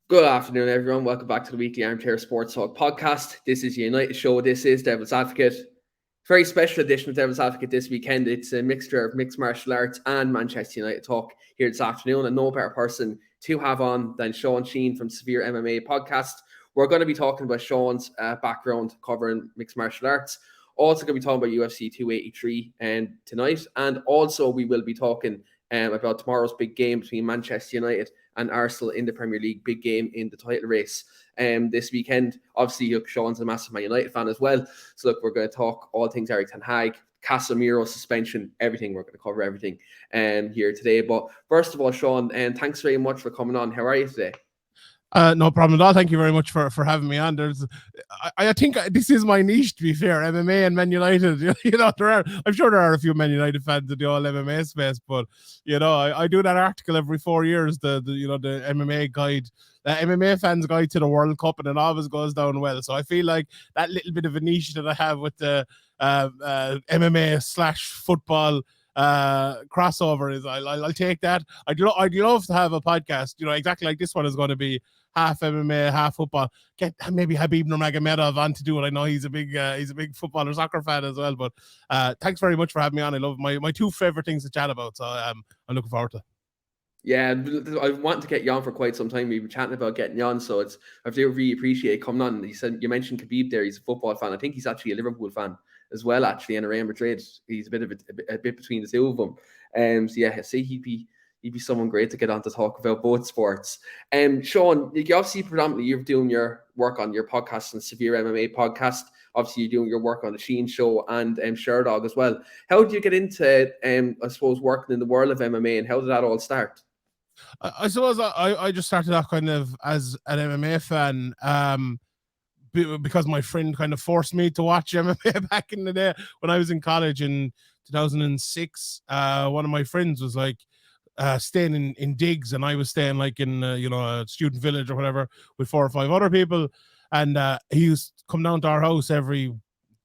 Good afternoon, everyone. Welcome back to the weekly Armchair Sports Talk podcast. This is United Show. This is Devil's Advocate. Very special edition of Devil's Advocate this weekend. It's a mixture of mixed martial arts and Manchester United talk here this afternoon. And no better person to have on than Sean Sheehan from Severe MMA podcast. We're going to be talking about Sean's background covering mixed martial arts. Also going to be talking about UFC 283 tonight. And also we will be talking about tomorrow's big game between Manchester United and Arsenal in the Premier League, big game in the title race this weekend. Obviously, Sean's a massive Man United fan as well. So look, we're going to talk all things Erik ten Hag, Casemiro suspension, everything. We're going to cover everything here today. But first of all, Sean, thanks very much for coming on. How are you today? No problem at all. Thank you very much for having me on. I think this is my niche, to be fair. MMA and Man United. I'm sure there are a few Man United fans in the all MMA space, but I do that article every 4 years. The MMA guide, the MMA fans guide to the World Cup, and it always goes down well. So I feel like that little bit of a niche that I have with the MMA/football crossover is I'll take that. I'd love to have a podcast, exactly like this one is going to be half MMA, half football. Get maybe Habib Nurmagomedov on to do it. I know he's a big football or soccer fan as well. But thanks very much for having me on. I love my two favorite things to chat about, so I'm looking forward to it. Yeah, I want to get you on for quite some time. We've been chatting about getting you on, so I do really appreciate coming on. You mentioned Khabib there. He's a football fan. I think he's actually a Liverpool fan as well, actually, and a Real Madrid. He's a bit between the two of them. So yeah, I see he'd be someone great to get on to talk about both sports. Sean, you obviously predominantly you're doing your work on your podcast and Severe MMA podcast. Obviously, you're doing your work on the Sheehan Show and Sherdog as well. How did you get into, I suppose, working in the world of MMA, and how did that all start? I suppose I just started off kind of as an MMA fan because my friend kind of forced me to watch MMA back in the day when I was in college in 2006. One of my friends was like staying in digs, and I was staying like in a student village or whatever with 4 or 5 other people, and he used to come down to our house every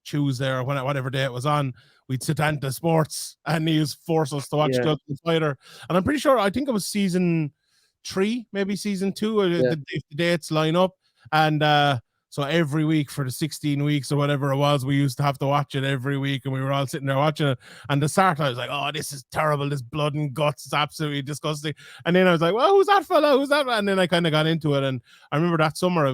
Tuesday or whatever day it was on. We'd sit down to sports, and he used to force us to watch the Fighter. And I'm pretty sure, I think it was season 3, maybe season 2, the dates line up. And so every week for the 16 weeks or whatever it was, we used to have to watch it every week, and we were all sitting there watching it. And the start, I was like, oh, this is terrible. This blood and guts is absolutely disgusting. And then I was like, well, who's that fella? Who's that? And then I kind of got into it. And I remember that summer I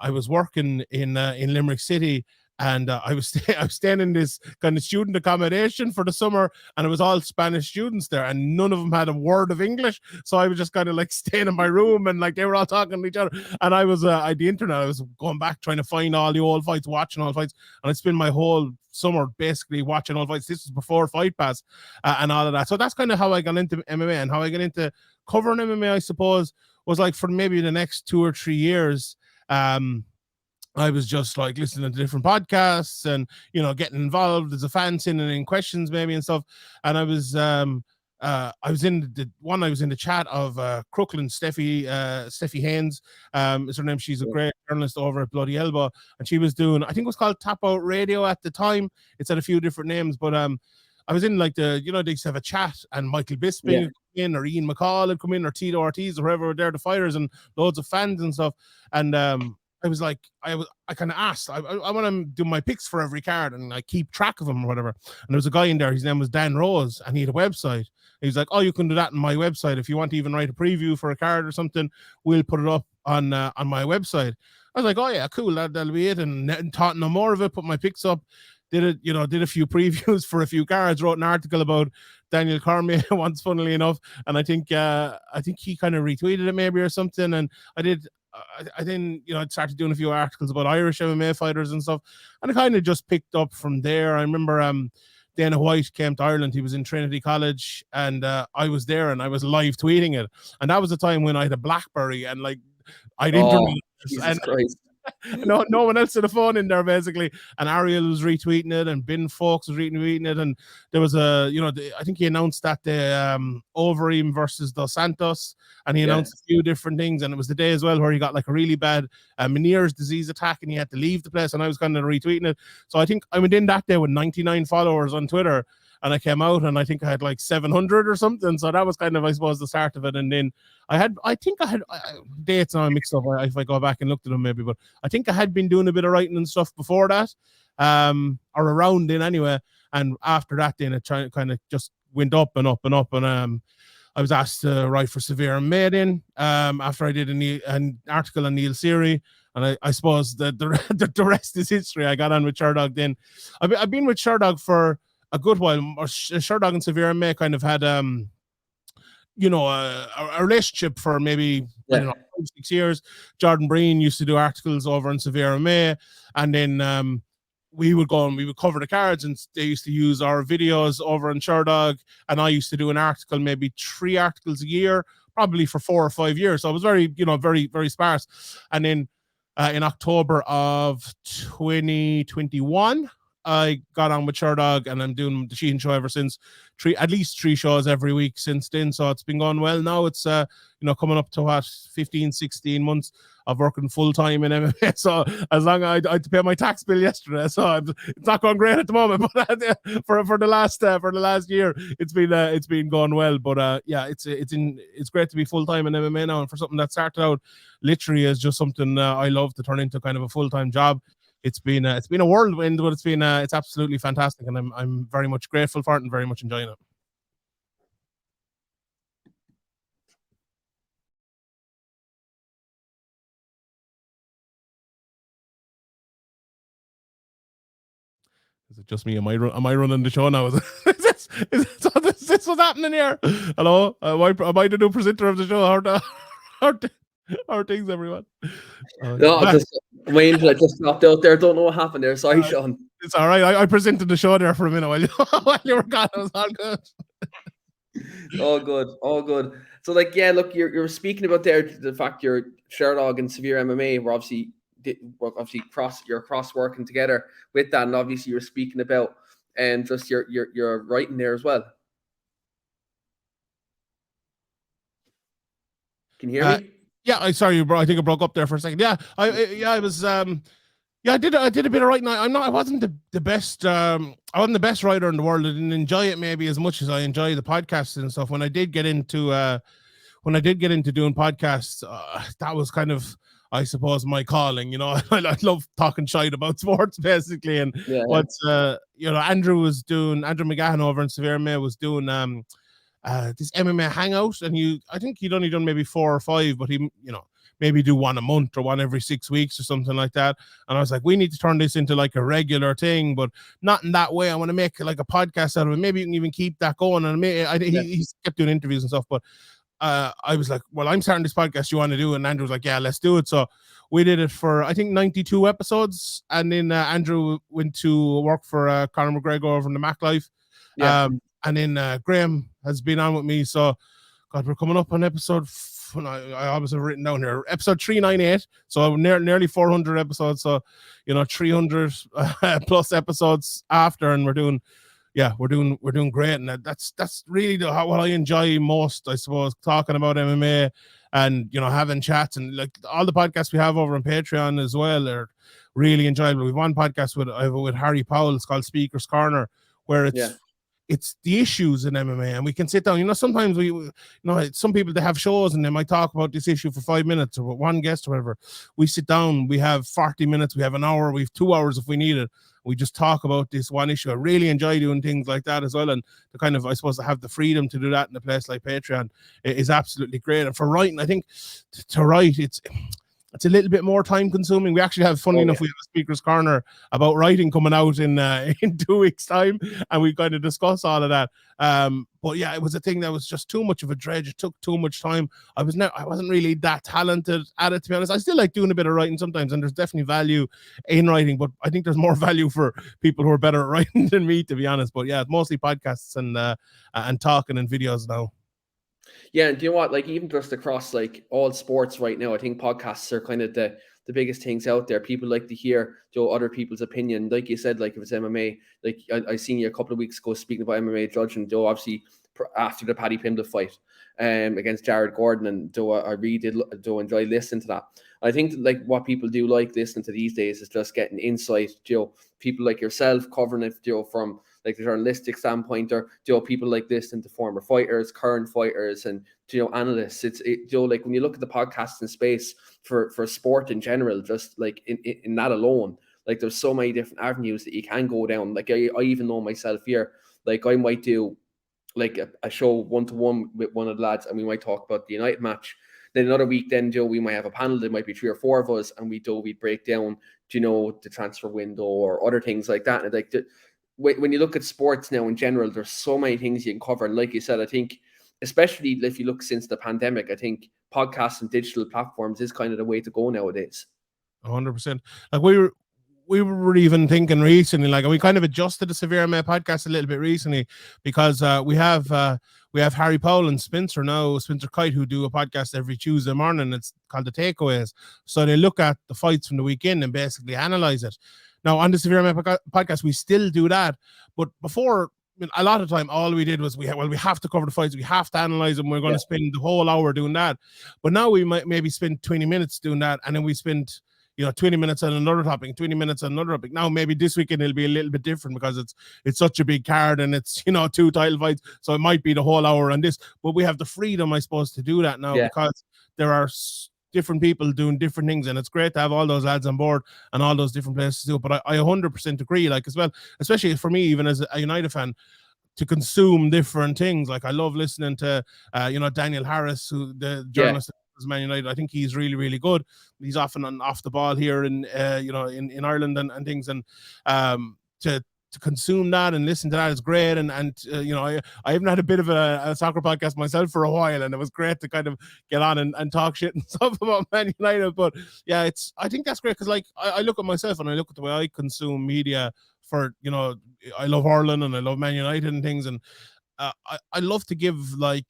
was working in Limerick City, and I was staying in this kind of student accommodation for the summer, and it was all Spanish students there, and none of them had a word of English. So I was just kind of like staying in my room, and like they were all talking to each other. And I was at the internet, I was going back trying to find all the old fights, watching all fights, and I spent my whole summer basically watching all fights. This was before Fight Pass and all of that. So that's kind of how I got into MMA, and how I got into covering MMA, I suppose, was like for maybe the next 2 or 3 years. I was just like listening to different podcasts and, getting involved as a fan, sending in questions maybe and stuff. And I was in the chat of Crooklyn, Steffi Haynes, is her name. She's a great journalist over at Bloody Elbow, and she was doing, I think it was called Tap Out Radio at the time. It's had a few different names, but I was in like they used to have a chat, and Michael Bisping would come in, or Ian McCall had come in, or Tito Ortiz, or whoever were there, the fighters, and loads of fans and stuff. And I was like, I kind of asked, I want to do my picks for every card, and I keep track of them or whatever. And there was a guy in there, his name was Dan Rose, and he had a website. He was like, oh, you can do that on my website. If you want to even write a preview for a card or something, we'll put it up on my website. I was like, oh yeah, cool, that'll be it. And thought no more of it, put my picks up, did a few previews for a few cards, wrote an article about Daniel Cormier once, funnily enough, and I think he kind of retweeted it maybe or something. And I then started doing a few articles about Irish MMA fighters and stuff, and I kind of just picked up from there. I remember Dana White came to Ireland. He was in Trinity College, and I was there, and I was live tweeting it. And that was the time when I had a BlackBerry, and like I'd internet, and no one else had a phone in there basically. And Ariel was retweeting it, and Ben Fawkes was retweeting it, and there was I think he announced that the Overeem versus Dos Santos, and he announced a few different things. And it was the day as well where he got like a really bad Meniere's disease attack, and he had to leave the place, and I was kind of retweeting it. So I think I went in that day with 99 followers on Twitter, and I came out and I think I had like 700 or something. So that was kind of, I suppose, the start of it. And then I think I had dates now I mixed up if I go back and looked at them maybe, but I think I had been doing a bit of writing and stuff before that, or around then anyway. And after that, then it kind of just went up and up and up. And I was asked to write for Severe May then, after I did an article on Neil Seary. And I suppose that the rest is history. I got on with Sherdog then. I've been with Sherdog for a good while. Sherdog and Severe May kind of had, you know, a relationship for maybe, I don't know, 5-6 years. Jordan Breen used to do articles over in Severe May. And then we would go and we would cover the cards, and they used to use our videos over on Sherdog. And I used to do an article, maybe 3 articles a year, probably for 4 or 5 years. So I was very, you know, very, very sparse. And then in October of 2021, I got on with Sherdog, and I'm doing the Sheehan show ever since. At least 3 shows every week since then. So it's been going well. Now it's you know, coming up to what, 15, 16 months of working full time in MMA. So as long as I had to pay my tax bill yesterday, so it's not going great at the moment. But for the last year, it's been going well. But yeah, it's great to be full time in MMA now, and for something that started out literally as just something I love to turn into kind of a full time job. It's been a whirlwind, but it's absolutely fantastic, and I'm very much grateful for it and very much enjoying it. Is it just me? Am I running the show now? Is this what's happening here? Hello, am I the new presenter of the show? How are things, everyone? No, Wayne just dropped out there. Don't know what happened there. Sorry, Sean. It's all right. I presented the show there for a minute while you were gone. It was all good. All good. So, like, yeah, look, you're speaking about there the fact you're Sherdog and Severe MMA were obviously cross working together with that, and obviously you're speaking about and just your writing there as well. Can you hear me? Yeah, I think I broke up there for a second. Yeah, I was yeah, I did a bit of writing. I wasn't the best I wasn't the best writer in the world. I didn't enjoy it maybe as much as I enjoy the podcasts and stuff. When I did get into doing podcasts, that was kind of, I suppose, my calling. You know, I love talking shite about sports basically. And what's you know, Andrew McGahan over in Severe May was doing this MMA hangout, and I think he'd only done maybe 4 or 5, but he, you know, maybe do one a month or one every 6 weeks or something like that. And I was like, we need to turn this into like a regular thing, but not in that way. I want to make like a podcast out of it. Maybe you can even keep that going. And he kept doing interviews and stuff, but I was like, well, I'm starting this podcast. You want to do it? And Andrew was like, yeah, let's do it. So we did it for, I think, 92 episodes. And then Andrew went to work for Conor McGregor over in the Mac Life. Yeah. And then Graham has been on with me. So, God, we're coming up on episode, I always have written down here, episode 398. So nearly 400 episodes. So, you know, 300 plus episodes after, and we're doing great. And that's really what I enjoy most, I suppose, talking about MMA and, you know, having chats, and like all the podcasts we have over on Patreon as well are really enjoyable. We've one podcast with Harry Powell. It's called Speaker's Corner, where it's the issues in MMA, and we can sit down. You know, sometimes some people, they have shows and they might talk about this issue for 5 minutes or with one guest or whatever. We sit down, we have 40 minutes, we have an hour, we have 2 hours if we need it. We just talk about this one issue. I really enjoy doing things like that as well, and to kind of, I suppose, to have the freedom to do that in a place like Patreon is absolutely great. And for writing, I think to write, it's a little bit more time consuming. We actually have, funny enough, we have a Speaker's Corner about writing coming out in 2 weeks time, and we kind of discuss all of that. But yeah, it was a thing that was just too much of a dredge. It took too much time. I wasn't really that talented at it, to be honest. I still like doing a bit of writing sometimes, and there's definitely value in writing, but I think there's more value for people who are better at writing than me, to be honest. But yeah, mostly podcasts and talking and videos now. Yeah, and do you know what? Like, even just across like all sports right now, I think podcasts are kind of the biggest things out there. People like to hear other people's opinion. Like you said, like if it's MMA, like I seen you a couple of weeks ago speaking about MMA judging, obviously after the Paddy Pimblett fight against Jared Gordon, and I really did enjoy listening to that. I think like what people do like listening to these days is just getting insight. People like yourself covering it, from like the journalistic standpoint, or people like listening to former fighters, current fighters, and analysts. It's like when you look at the podcasting space for sport in general, just like in that alone, like there's so many different avenues that you can go down. Like I even know myself here, like I might do like a show one-to-one with one of the lads, and we might talk about the United match. Then another week, then we might have a panel. There might be 3 or 4 of us, and we break down, the transfer window or other things like that. And like when you look at sports now in general, there's so many things you can cover. And like you said, I think, especially if you look since the pandemic, I think podcasts and digital platforms is kind of the way to go nowadays. 100%. Like we were even thinking recently, like we kind of adjusted the Severe MMA podcast a little bit recently, because we have Harry Powell and Spencer Kite, who do a podcast every Tuesday morning. It's called The Takeaways. So they look at the fights from the weekend and basically analyze it. Now on the Severe MMA podcast, we still do that, but before, a lot of time, all we did was we have to cover the fights, we have to analyze them. We're going to spend the whole hour doing that. But now we might maybe spend 20 minutes doing that, and then we spend 20 minutes on another topic, 20 minutes on another topic. Now, maybe this weekend it'll be a little bit different because it's such a big card and it's, 2 title fights. So it might be the whole hour on this, but we have the freedom, I suppose, to do that now because there are different people doing different things. And it's great to have all those lads on board and all those different places to do it. But I 100% agree, like, as well, especially for me, even as a United fan, to consume different things. Like I love listening to, Daniel Harris, who the journalist Man United. I think he's really, really good. He's often off the ball here in in Ireland and things, and to consume that and listen to that is great. And I haven't had a bit of a soccer podcast myself for a while, and it was great to kind of get on and talk shit and stuff about Man United. But yeah, I think that's great because, like, I look at myself and I look at the way I consume media for, I love Ireland and I love Man United and things, and I love to give like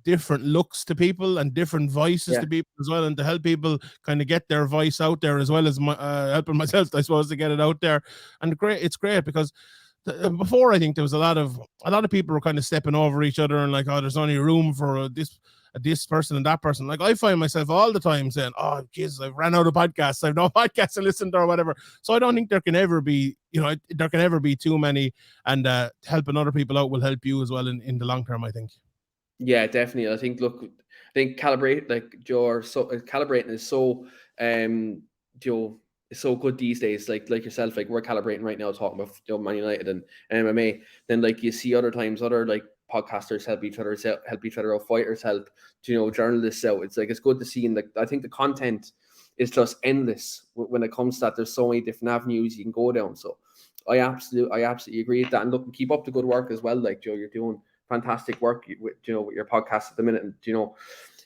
different looks to people and different voices to people as well, and to help people kind of get their voice out there, as well as helping myself, I suppose, to get it out there. And it's great because before, I think there was a lot of people were kind of stepping over each other and like, oh, there's only room for this person and that person. Like I find myself all the time saying, oh Jesus, I've ran out of podcasts, I've no podcasts to listen to or whatever. So I don't think there can ever be too many, and helping other people out will help you as well in the long term, I think. Yeah, definitely. I think calibrating is so it's so good these days. Like yourself, like we're calibrating right now, talking about Man United and MMA. Then like you see other times, other like podcasters help each other out, fighters help, journalists out. It's like it's good to see, and like I think the content is just endless when it comes to that. There's so many different avenues you can go down. So I absolutely agree with that. And look, keep up the good work as well. Like Joe, you're doing fantastic work with your podcast at the minute, and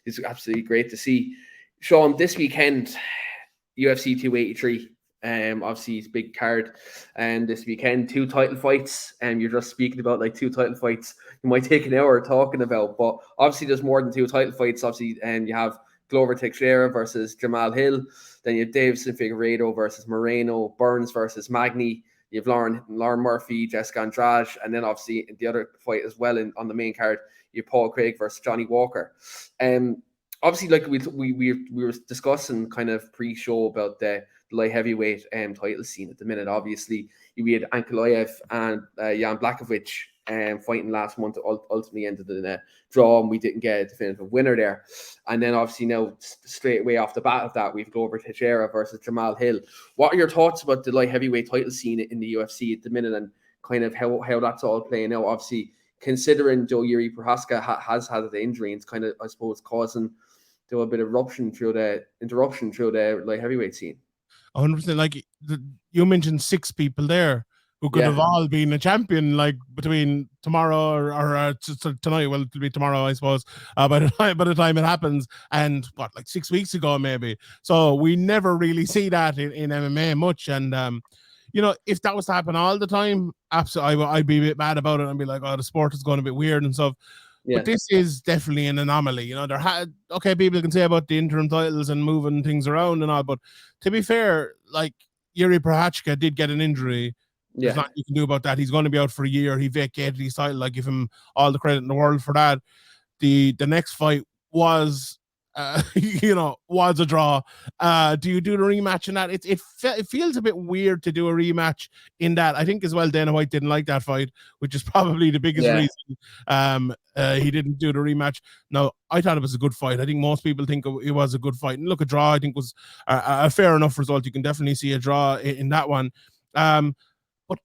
it's absolutely great to see. Sean, this weekend, UFC 283, obviously it's a big card, and this weekend 2 title fights, and you're just speaking about like 2 title fights you might take an hour talking about, but obviously there's more than 2 title fights. Obviously, and you have Glover Teixeira versus Jamal Hill, then you have Davison Figueiredo versus Moreno, Burns versus Magny. You have Lauren Murphy, Jessica Andrade, and then obviously in the other fight as well on the main card, you have Paul Craig versus Johnny Walker. Obviously, like we were discussing kind of pre-show about the light heavyweight title scene at the minute. Obviously, we had Ankalaev and Jan Blachowicz fighting last month, ultimately ended in a draw, and we didn't get a definitive winner there. And then obviously now, straight away off the bat of that, we've Glover Teixeira versus Jamal Hill. What are your thoughts about the light heavyweight title scene in the UFC at the minute, and kind of how that's all playing out? Obviously, considering Yuri Prochazka has had an injury, and it's kind of, I suppose, causing a bit of interruption through the light heavyweight scene. 100%. Like you mentioned 6 people there who could have all been a champion, like between tomorrow or tonight. Well, it'll be tomorrow, I suppose, by the time it happens, and like 6 weeks ago maybe. So we never really see that in MMA much. And if that was to happen all the time, absolutely, I'd be a bit mad about it and be like, oh, the sport is going a bit weird and stuff. But this is definitely an anomaly. People can say about the interim titles and moving things around and all, but to be fair, like Yuri Prochazka did get an injury. There's nothing you can do about that. He's going to be out for a year. He vacated his title. I give him all the credit in the world for that. The next fight was was a draw. Do you do the rematch in that? It feels a bit weird to do a rematch in that. I think as well Dana White didn't like that fight, which is probably the biggest reason he didn't do the rematch. Now, I thought it was a good fight. I think most people think it was a good fight. And look, a draw I think was a fair enough result. You can definitely see a draw in that one. But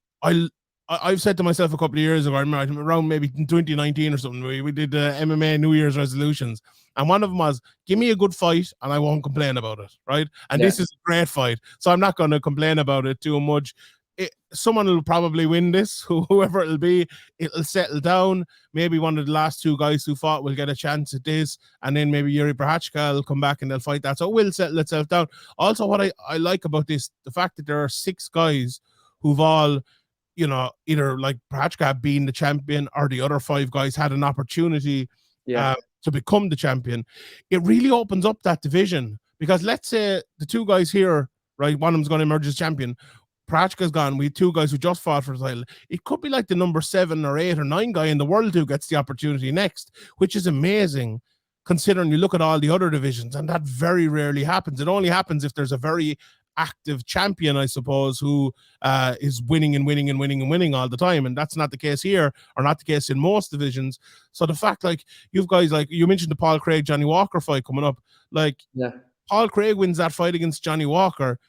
I've said to myself a couple of years ago, I remember around maybe 2019 or something, we did MMA New Year's resolutions. And one of them was, give me a good fight and I won't complain about it, right? And this is a great fight. So I'm not going to complain about it too much. Someone will probably win this, whoever it'll be. It'll settle down. Maybe one of the last two guys who fought will get a chance at this. And then maybe Yuri Prochazka will come back and they'll fight that. So it will settle itself down. Also, what I like about this, the fact that there are 6 guys who've all, either like Prochazka being the champion or the other 5 guys had an opportunity to become the champion. It really opens up that division, because let's say the 2 guys here, right, one of them's going to emerge as champion. Prochazka's gone. We have 2 guys who just fought for the title. It could be like the number 7 or 8 or 9 guy in the world who gets the opportunity next, which is amazing considering you look at all the other divisions, and that very rarely happens. It only happens if there's a very active champion, I suppose, who is winning and winning and winning and winning all the time. And that's not the case here, or not the case in most divisions. So the fact, like, you've guys, like you mentioned the Paul Craig, Johnny Walker fight coming up. Like, Paul Craig wins that fight against Johnny Walker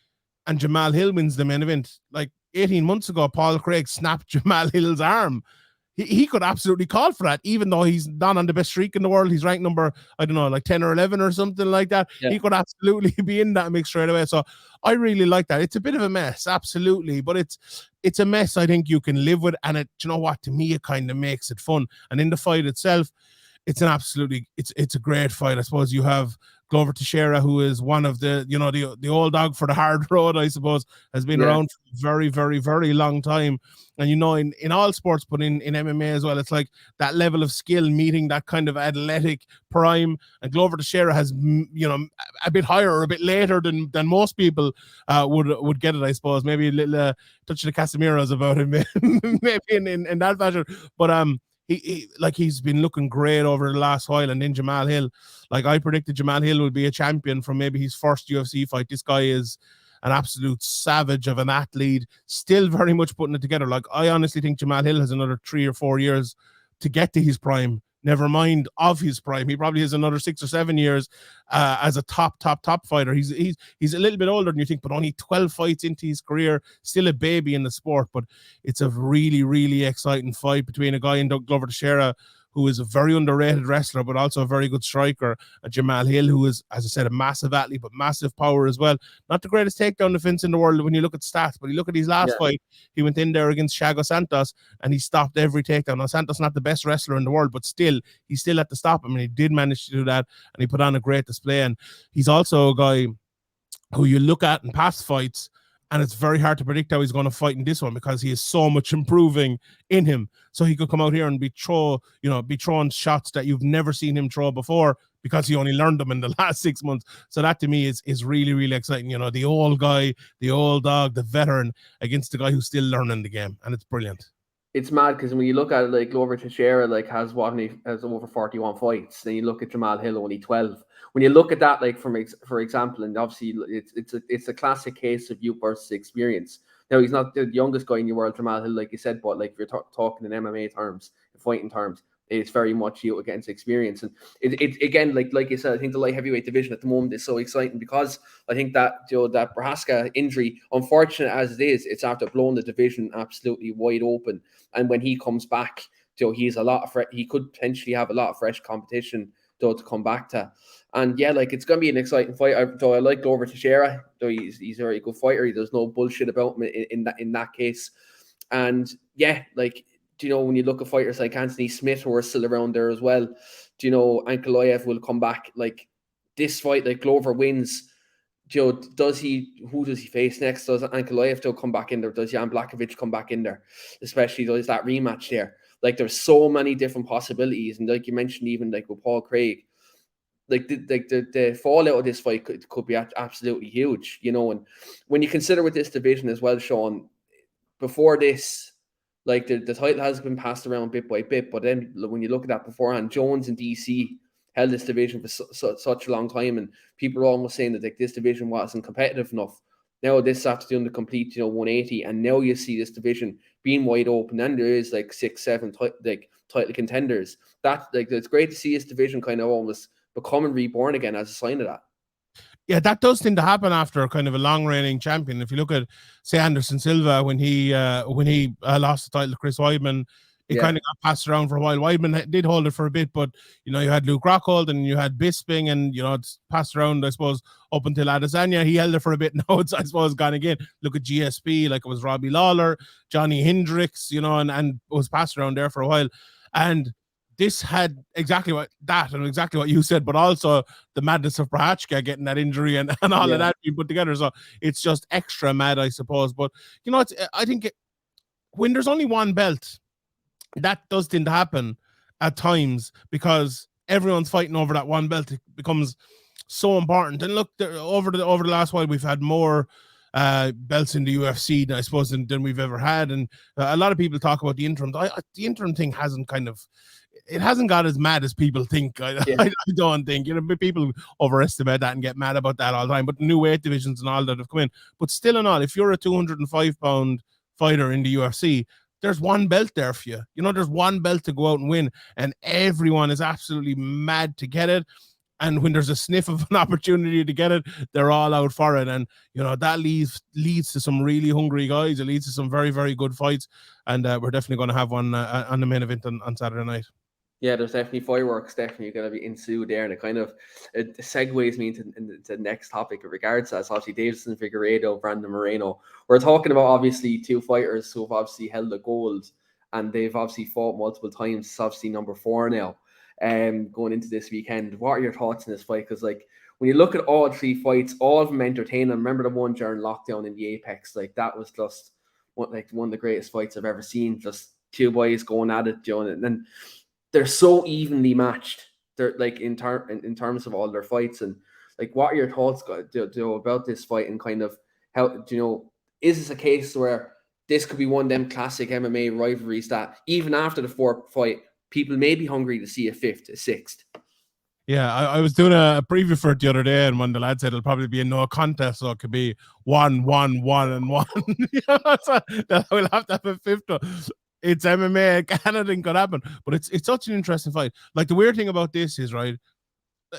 and Jamal Hill wins the main event. Like 18 months ago, Paul Craig snapped Jamal Hill's arm. He could absolutely call for that, even though he's not on the best streak in the world. He's ranked number, I don't know, like 10 or 11 or something like that. Yeah. He could absolutely be in that mix straight away. So I really like that. It's a bit of a mess, absolutely, but it's a mess I think you can live with. And it, you know what, to me, it kind of makes it fun. And in the fight itself, it's an absolutely, it's a great fight. I suppose you have Glover Teixeira, who is one of the, the old dog for the hard road, I suppose, has been around for a very, very, very long time. And, in all sports, but in MMA as well, it's like that level of skill meeting that kind of athletic prime. And Glover Teixeira has, a bit higher or a bit later than most people would get it, I suppose. Maybe a little touch of the Casemiro's about him, maybe in that fashion. But he's been looking great over the last while. And then Jamal Hill, like I predicted Jamal Hill would be a champion from maybe his first UFC fight. This guy is an absolute savage of an athlete, still very much putting it together. Like, I honestly think Jamal Hill has another 3 or 4 years to get to his prime. Never mind of his prime. He probably has another 6 or 7 years as a top fighter. He's a little bit older than you think, but only 12 fights into his career, still a baby in the sport. But it's a really, really exciting fight between a guy in Glover Teixeira, who is a very underrated wrestler, but also a very good striker, Jamal Hill, who is, as I said, a massive athlete, but massive power as well. Not the greatest takedown defense in the world when you look at stats, but you look at his last fight, he went in there against Thiago Santos, and he stopped every takedown. Now, Santos not the best wrestler in the world, but still, he still had to stop him, and he did manage to do that, and he put on a great display. And he's also a guy who you look at in past fights, and it's very hard to predict how he's going to fight in this one, because he is so much improving in him. So he could come out here and be throwing shots that you've never seen him throw before, because he only learned them in the last 6 months. So that to me is really, really exciting. The old guy, the old dog, the veteran against the guy who's still learning the game, and it's brilliant. It's mad, because when you look at it, like Glover Teixeira, like has over 41 fights. Then you look at Jamal Hill, only 12. When you look at that, like for example, and obviously it's a classic case of youth versus experience. Now, he's not the youngest guy in the world, Jamal Hill, like you said, but like if you're talking in MMA terms, fighting terms, it's very much youth against experience. And it again, like you said, I think the light heavyweight division at the moment is so exciting, because I think that that Prochazka injury, unfortunate as it is, it's after blowing the division absolutely wide open. And when he comes back, he's he could potentially have a lot of fresh competition to come back to. And yeah, like, it's gonna be an exciting fight. I like Glover Teixeira, though he's a very good fighter. There's no bullshit about him in that case. And yeah, like, when you look at fighters like Anthony Smith, who are still around there as well, Ankalaev will come back. Like, this fight, like, Glover wins, who does he face next? Does Ankalaev still come back in there? Does Jan Blachowicz come back in there? Especially does that rematch there? Like, there's so many different possibilities. And like you mentioned, even like with Paul Craig, like the fallout of this fight could be absolutely huge, And when you consider with this division as well, Sean, before this, like the title has been passed around bit by bit, but then when you look at that beforehand, Jones and DC held this division for such a long time, and people were almost saying that like this division wasn't competitive enough. Now this after doing the complete 180, and now you see this division being wide open, and there is like 6-7 title contenders. That like it's great to see this division kind of almost becoming reborn again as a sign of that. Yeah, that does tend to happen after kind of a long reigning champion. If you look at, say, Anderson Silva when he lost the title to Chris Weidman, it kind of got passed around for a while. Weidman did hold it for a bit, but you had Luke Rockhold and you had Bisping, and it's passed around, I suppose, up until Adesanya. He held it for a bit. Now it's, I suppose, gone again. Look at GSP, like it was Robbie Lawler, Johnny Hendricks, and was passed around there for a while. And this had exactly what you said, but also the madness of Prochazka getting that injury and all of that being put together. So it's just extra mad, I suppose. But I think when there's only one belt, that does tend to happen at times because everyone's fighting over that one belt. It becomes so important. And look, over the last while, we've had more belts in the UFC, I suppose, than we've ever had. And a lot of people talk about the interim. The interim thing hasn't got as mad as people think. I don't think. People overestimate that and get mad about that all the time. But new weight divisions and all that have come in. But still and all, if you're a 205-pound fighter in the UFC, there's one belt there for you. There's one belt to go out and win, and everyone is absolutely mad to get it. And when there's a sniff of an opportunity to get it, they're all out for it. And, that leads to some really hungry guys. It leads to some very, very good fights. And we're definitely going to have one on the main event on Saturday night. Yeah, there's definitely fireworks definitely going to be ensued there, and it kind of segues me into the next topic in regards to that. Obviously, Davison Figueiredo, Brandon Moreno. We're talking about obviously two fighters who have obviously held the gold, and they've obviously fought multiple times. It's obviously number 4 now, going into this weekend. What are your thoughts on this fight? Because like when you look at all 3 fights, all of them entertaining. I remember the one during lockdown in the Apex, like that was just one of the greatest fights I've ever seen. Just two boys going at it, and then they're so evenly matched. They're like in terms of all their fights, and like what are your thoughts about this fight, and kind of how is this a case where this could be one of them classic MMA rivalries that even after the 4th fight, people may be hungry to see a 5th, a 6th? Yeah, I was doing a preview for it the other day, and one of the lads said it'll probably be a no contest, so it could be 1, 1, 1, and 1. So that we'll have to have a 5th. It's MMA, anything could happen, but it's such an interesting fight. Like the weird thing about this is, right,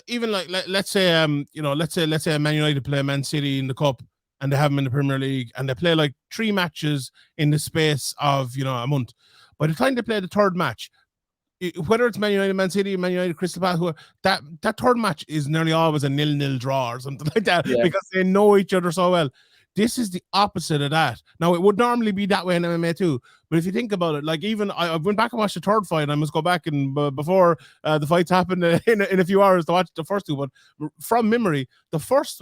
even like let's say let's say Man United play Man City in the cup and they have them in the Premier League and they play like 3 matches in the space of a month. By the time they play the 3rd match, whether it's Man United, Man City, Man United, Crystal Palace, that 3rd match is nearly always a 0-0 draw or something like that because they know each other so well. This is the opposite of that. Now, it would normally be that way in MMA too, but if you think about it, like even I went back and watched the 3rd fight. I must go back and before the fights happened in a few hours to watch the first 2. But from memory, the first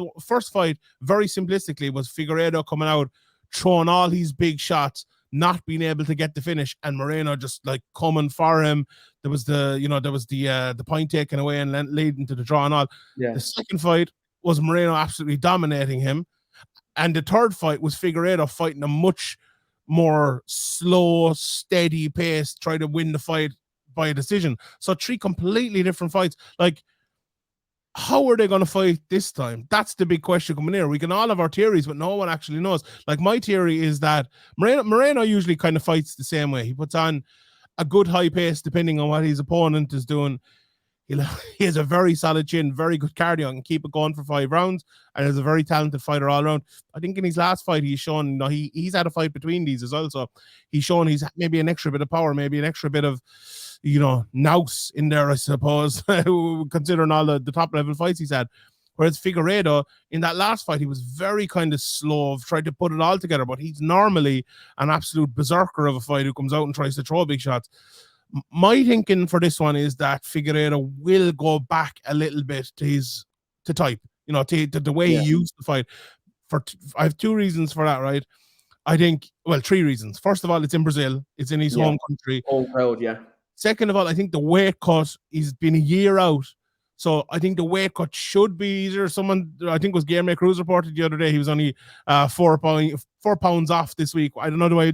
fight, very simplistically, was Figueiredo coming out, throwing all these big shots, not being able to get the finish, and Moreno just like coming for him. There was the point taken away and leading to the draw and all. Yeah. The 2nd fight was Moreno absolutely dominating him. And the 3rd fight was Figueiredo fighting a much more slow, steady pace, try to win the fight by a decision. So 3 completely different fights. Like, how are they going to fight this time? That's the big question coming here. We can all have our theories, but no one actually knows. Like, my theory is that Moreno usually kind of fights the same way. He puts on a good high pace depending on what his opponent is doing. He has a very solid chin, very good cardio, and can keep it going for 5 rounds, and is a very talented fighter all around. I think in his last fight, he's shown he's had a fight between these as well, so he's shown he's maybe an extra bit of power, maybe an extra bit of nous in there, I suppose, considering all the top level fights he's had. Whereas Figueiredo, in that last fight, he was very kind of slow, tried to put it all together, but he's normally an absolute berserker of a fight who comes out and tries to throw big shots. My thinking for this one is that Figueiredo will go back a little bit to type, to the way he used to fight. I have 2 reasons for that, right? I think, 3 reasons. First of all, it's in Brazil. It's in his home country. Home crowd, yeah. Second of all, I think the weight cut, he's been a year out. So I think the weight cut should be easier. Someone, I think it was Guilherme Cruz reported the other day, he was only 4 pounds off this week. I don't know, do I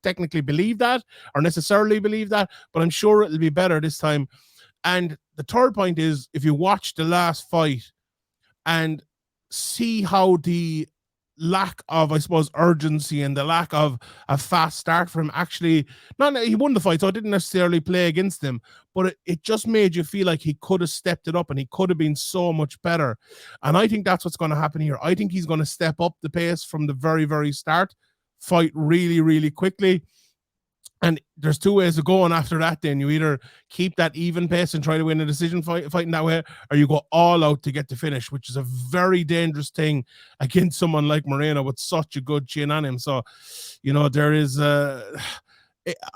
technically believe that or necessarily believe that, but I'm sure it'll be better this time. And the third point is, if you watch the last fight and see how the lack of, I suppose, urgency and the lack of a fast start for him actually, not he won the fight, so it didn't necessarily play against him, but it just made you feel like he could have stepped it up and he could have been so much better. And I think that's what's going to happen here. I think he's going to step up the pace from the very, very start, fight really, really quickly. And there's two ways of going after that. Then you either keep that even pace and try to win a decision fighting that way, or you go all out to get the finish, which is a very dangerous thing against someone like Moreno with such a good chin on him. So, there is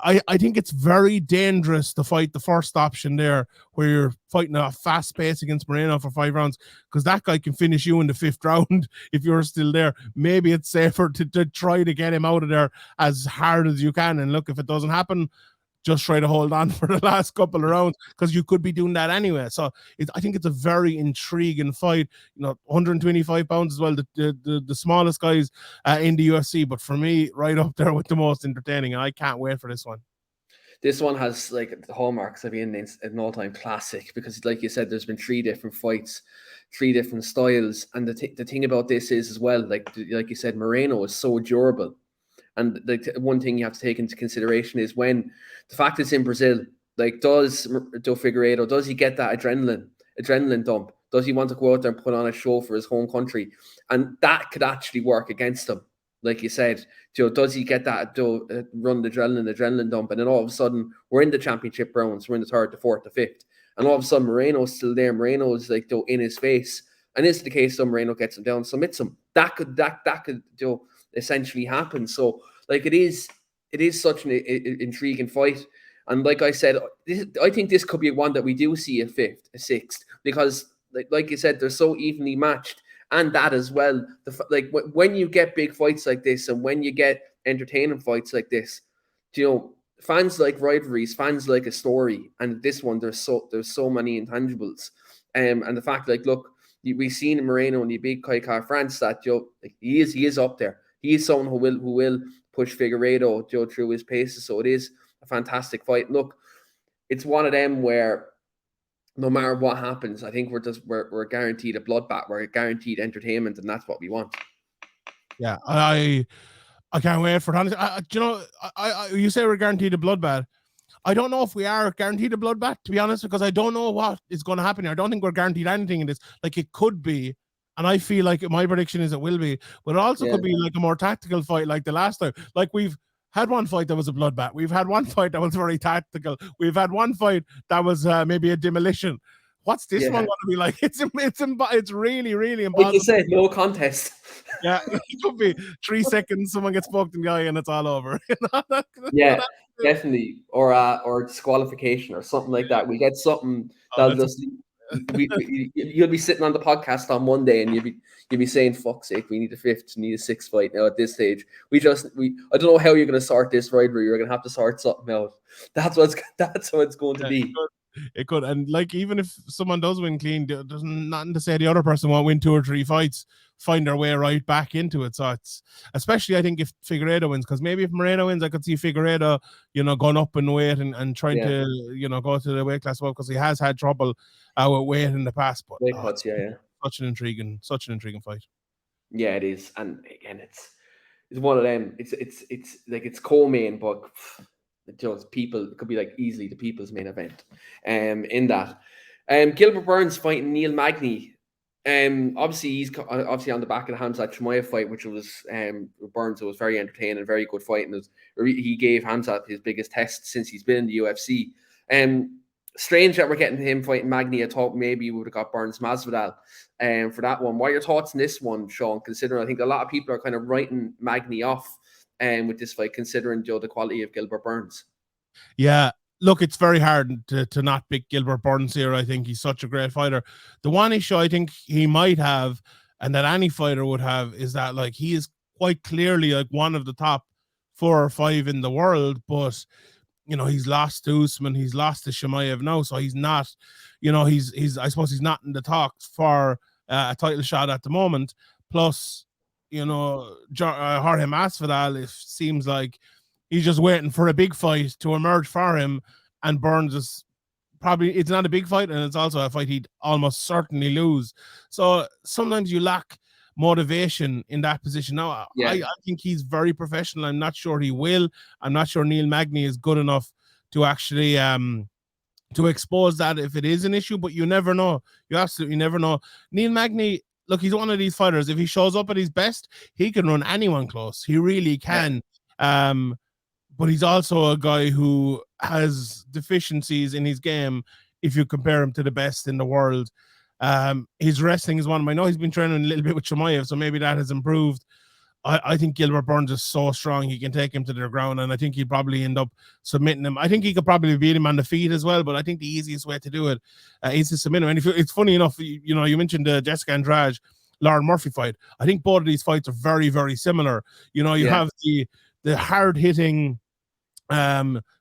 I think it's very dangerous to fight the first option there, where you're fighting a fast pace against Moreno for 5 rounds, because that guy can finish you in the 5th round if you're still there. Maybe it's safer to try to get him out of there as hard as you can. And look, if it doesn't happen, just try to hold on for the last couple of rounds, because you could be doing that anyway. So I think it's a very intriguing fight. 125 pounds as well, the smallest guys in the UFC, but for me, right up there with the most entertaining, and I can't wait for this one. This one has like the hallmarks of being an all-time classic, because like you said, there's been 3 different fights, 3 different styles. And the thing about this is as well, like you said, Moreno is so durable. And the one thing you have to take into consideration is when the fact it's in Brazil, like does Figueiredo, does he get that adrenaline dump? Does he want to go out there and put on a show for his home country? And that could actually work against him. Like you said, does he get that run the adrenaline dump? And then all of a sudden, we're in the championship rounds. We're in the 3rd, the 4th, the 5th. And all of a sudden, Moreno's still there. Moreno's like in his face. And it's the case, so Moreno gets him down, submits him. That could essentially happen. So like it is such an intriguing fight. And like I said, I think this could be one that we do see a 5th, a 6th, because like you said, they're so evenly matched. And that as well, when you get big fights like this, and when you get entertaining fights like this, fans like rivalries, fans like a story. And this one, there's so many intangibles, and the fact, like, look, we've seen in Moreno and the big Kai France that he is up there. He is someone who will push Figueiredo through his paces. So it is a fantastic fight. Look, it's one of them where no matter what happens, I think we're guaranteed a bloodbath. We're guaranteed entertainment, and that's what we want. Yeah, I can't wait for it. You say we're guaranteed a bloodbath. I don't know if we are guaranteed a bloodbath, to be honest, because I don't know what is going to happen here. I don't think we're guaranteed anything in this. Like, it could be, and I feel like my prediction is it will be, but it also could be like a more tactical fight like the last time. Like, we've had one fight that was a bloodbath. We've had one fight that was very tactical. We've had one fight that was maybe a demolition. What's this one going to be like? It's really, really impossible. Like you said, no contest. Yeah, it could be 3 seconds, someone gets poked in the eye, and it's all over. Yeah, definitely, or disqualification or something like that. We get something that'll just you'll be sitting on the podcast on Monday, and you'll be saying, "Fuck's sake, we need a 5th, we need a 6th fight now." At this stage, I don't know how you're going to sort this rivalry. You're going to have to sort something out. That's how it's going to be. It could, and like, even if someone does win clean, there's nothing to say the other person won't win 2 or 3 fights, find their way right back into it. So it's, especially I think if Figueiredo wins, because maybe if Moreno wins, I could see Figueiredo, going up in weight and trying to, go to the weight class above, because he has had trouble with weight in the past. But weight cuts, such an intriguing fight. Yeah, it is, and again, it's one of them. It's like it's co-main, but people, it could be like easily the people's main event. In that, Gilbert Burns fighting Neil Magny. Obviously he's on the back of the Khamzat Chimaev fight, which was Burns. It was very entertaining, very good fight, and he gave Khamzat his biggest test since he's been in the UFC. Strange that we're getting him fighting Magny. I thought maybe we would have got Burns Masvidal for that one. What are your thoughts on this one, Sean? Considering I think a lot of people are kind of writing Magny off with this fight, considering the quality of Gilbert Burns. Yeah, look, it's very hard to not pick Gilbert Burns here. I think he's such a great fighter. The one issue I think he might have, and that any fighter would have, is that, like, he is quite clearly like one of the top 4 or 5 in the world, but he's lost to Usman, he's lost to Chimaev now, so he's not, he's I suppose he's not in the talks for a title shot at the moment. Plus, Jorge Masvidal, it seems like he's just waiting for a big fight to emerge for him, and Burns is probably it's not a big fight, and it's also a fight he'd almost certainly lose. So sometimes you lack motivation in that position. Now, I think he's very professional. I'm not sure he will. I'm not sure Neil Magny is good enough to actually to expose that if it is an issue, but you never know. You absolutely never know. Neil Magny, look, he's one of these fighters. If he shows up at his best, he can run anyone close. He really can. But he's also a guy who has deficiencies in his game if you compare him to the best in the world. His wrestling is one of my... I know he's been training a little bit with Chimaev, so maybe that has improved. I think Gilbert Burns is so strong, he can take him to the ground, and I think he'd probably end up submitting him. I think he could probably beat him on the feet as well, but I think the easiest way to do it is to submit him. And it's funny enough, you know, you mentioned the Jessica Andrade, Lauren Murphy fight. I think both of these fights are very, very similar. You know, you have the hard-hitting,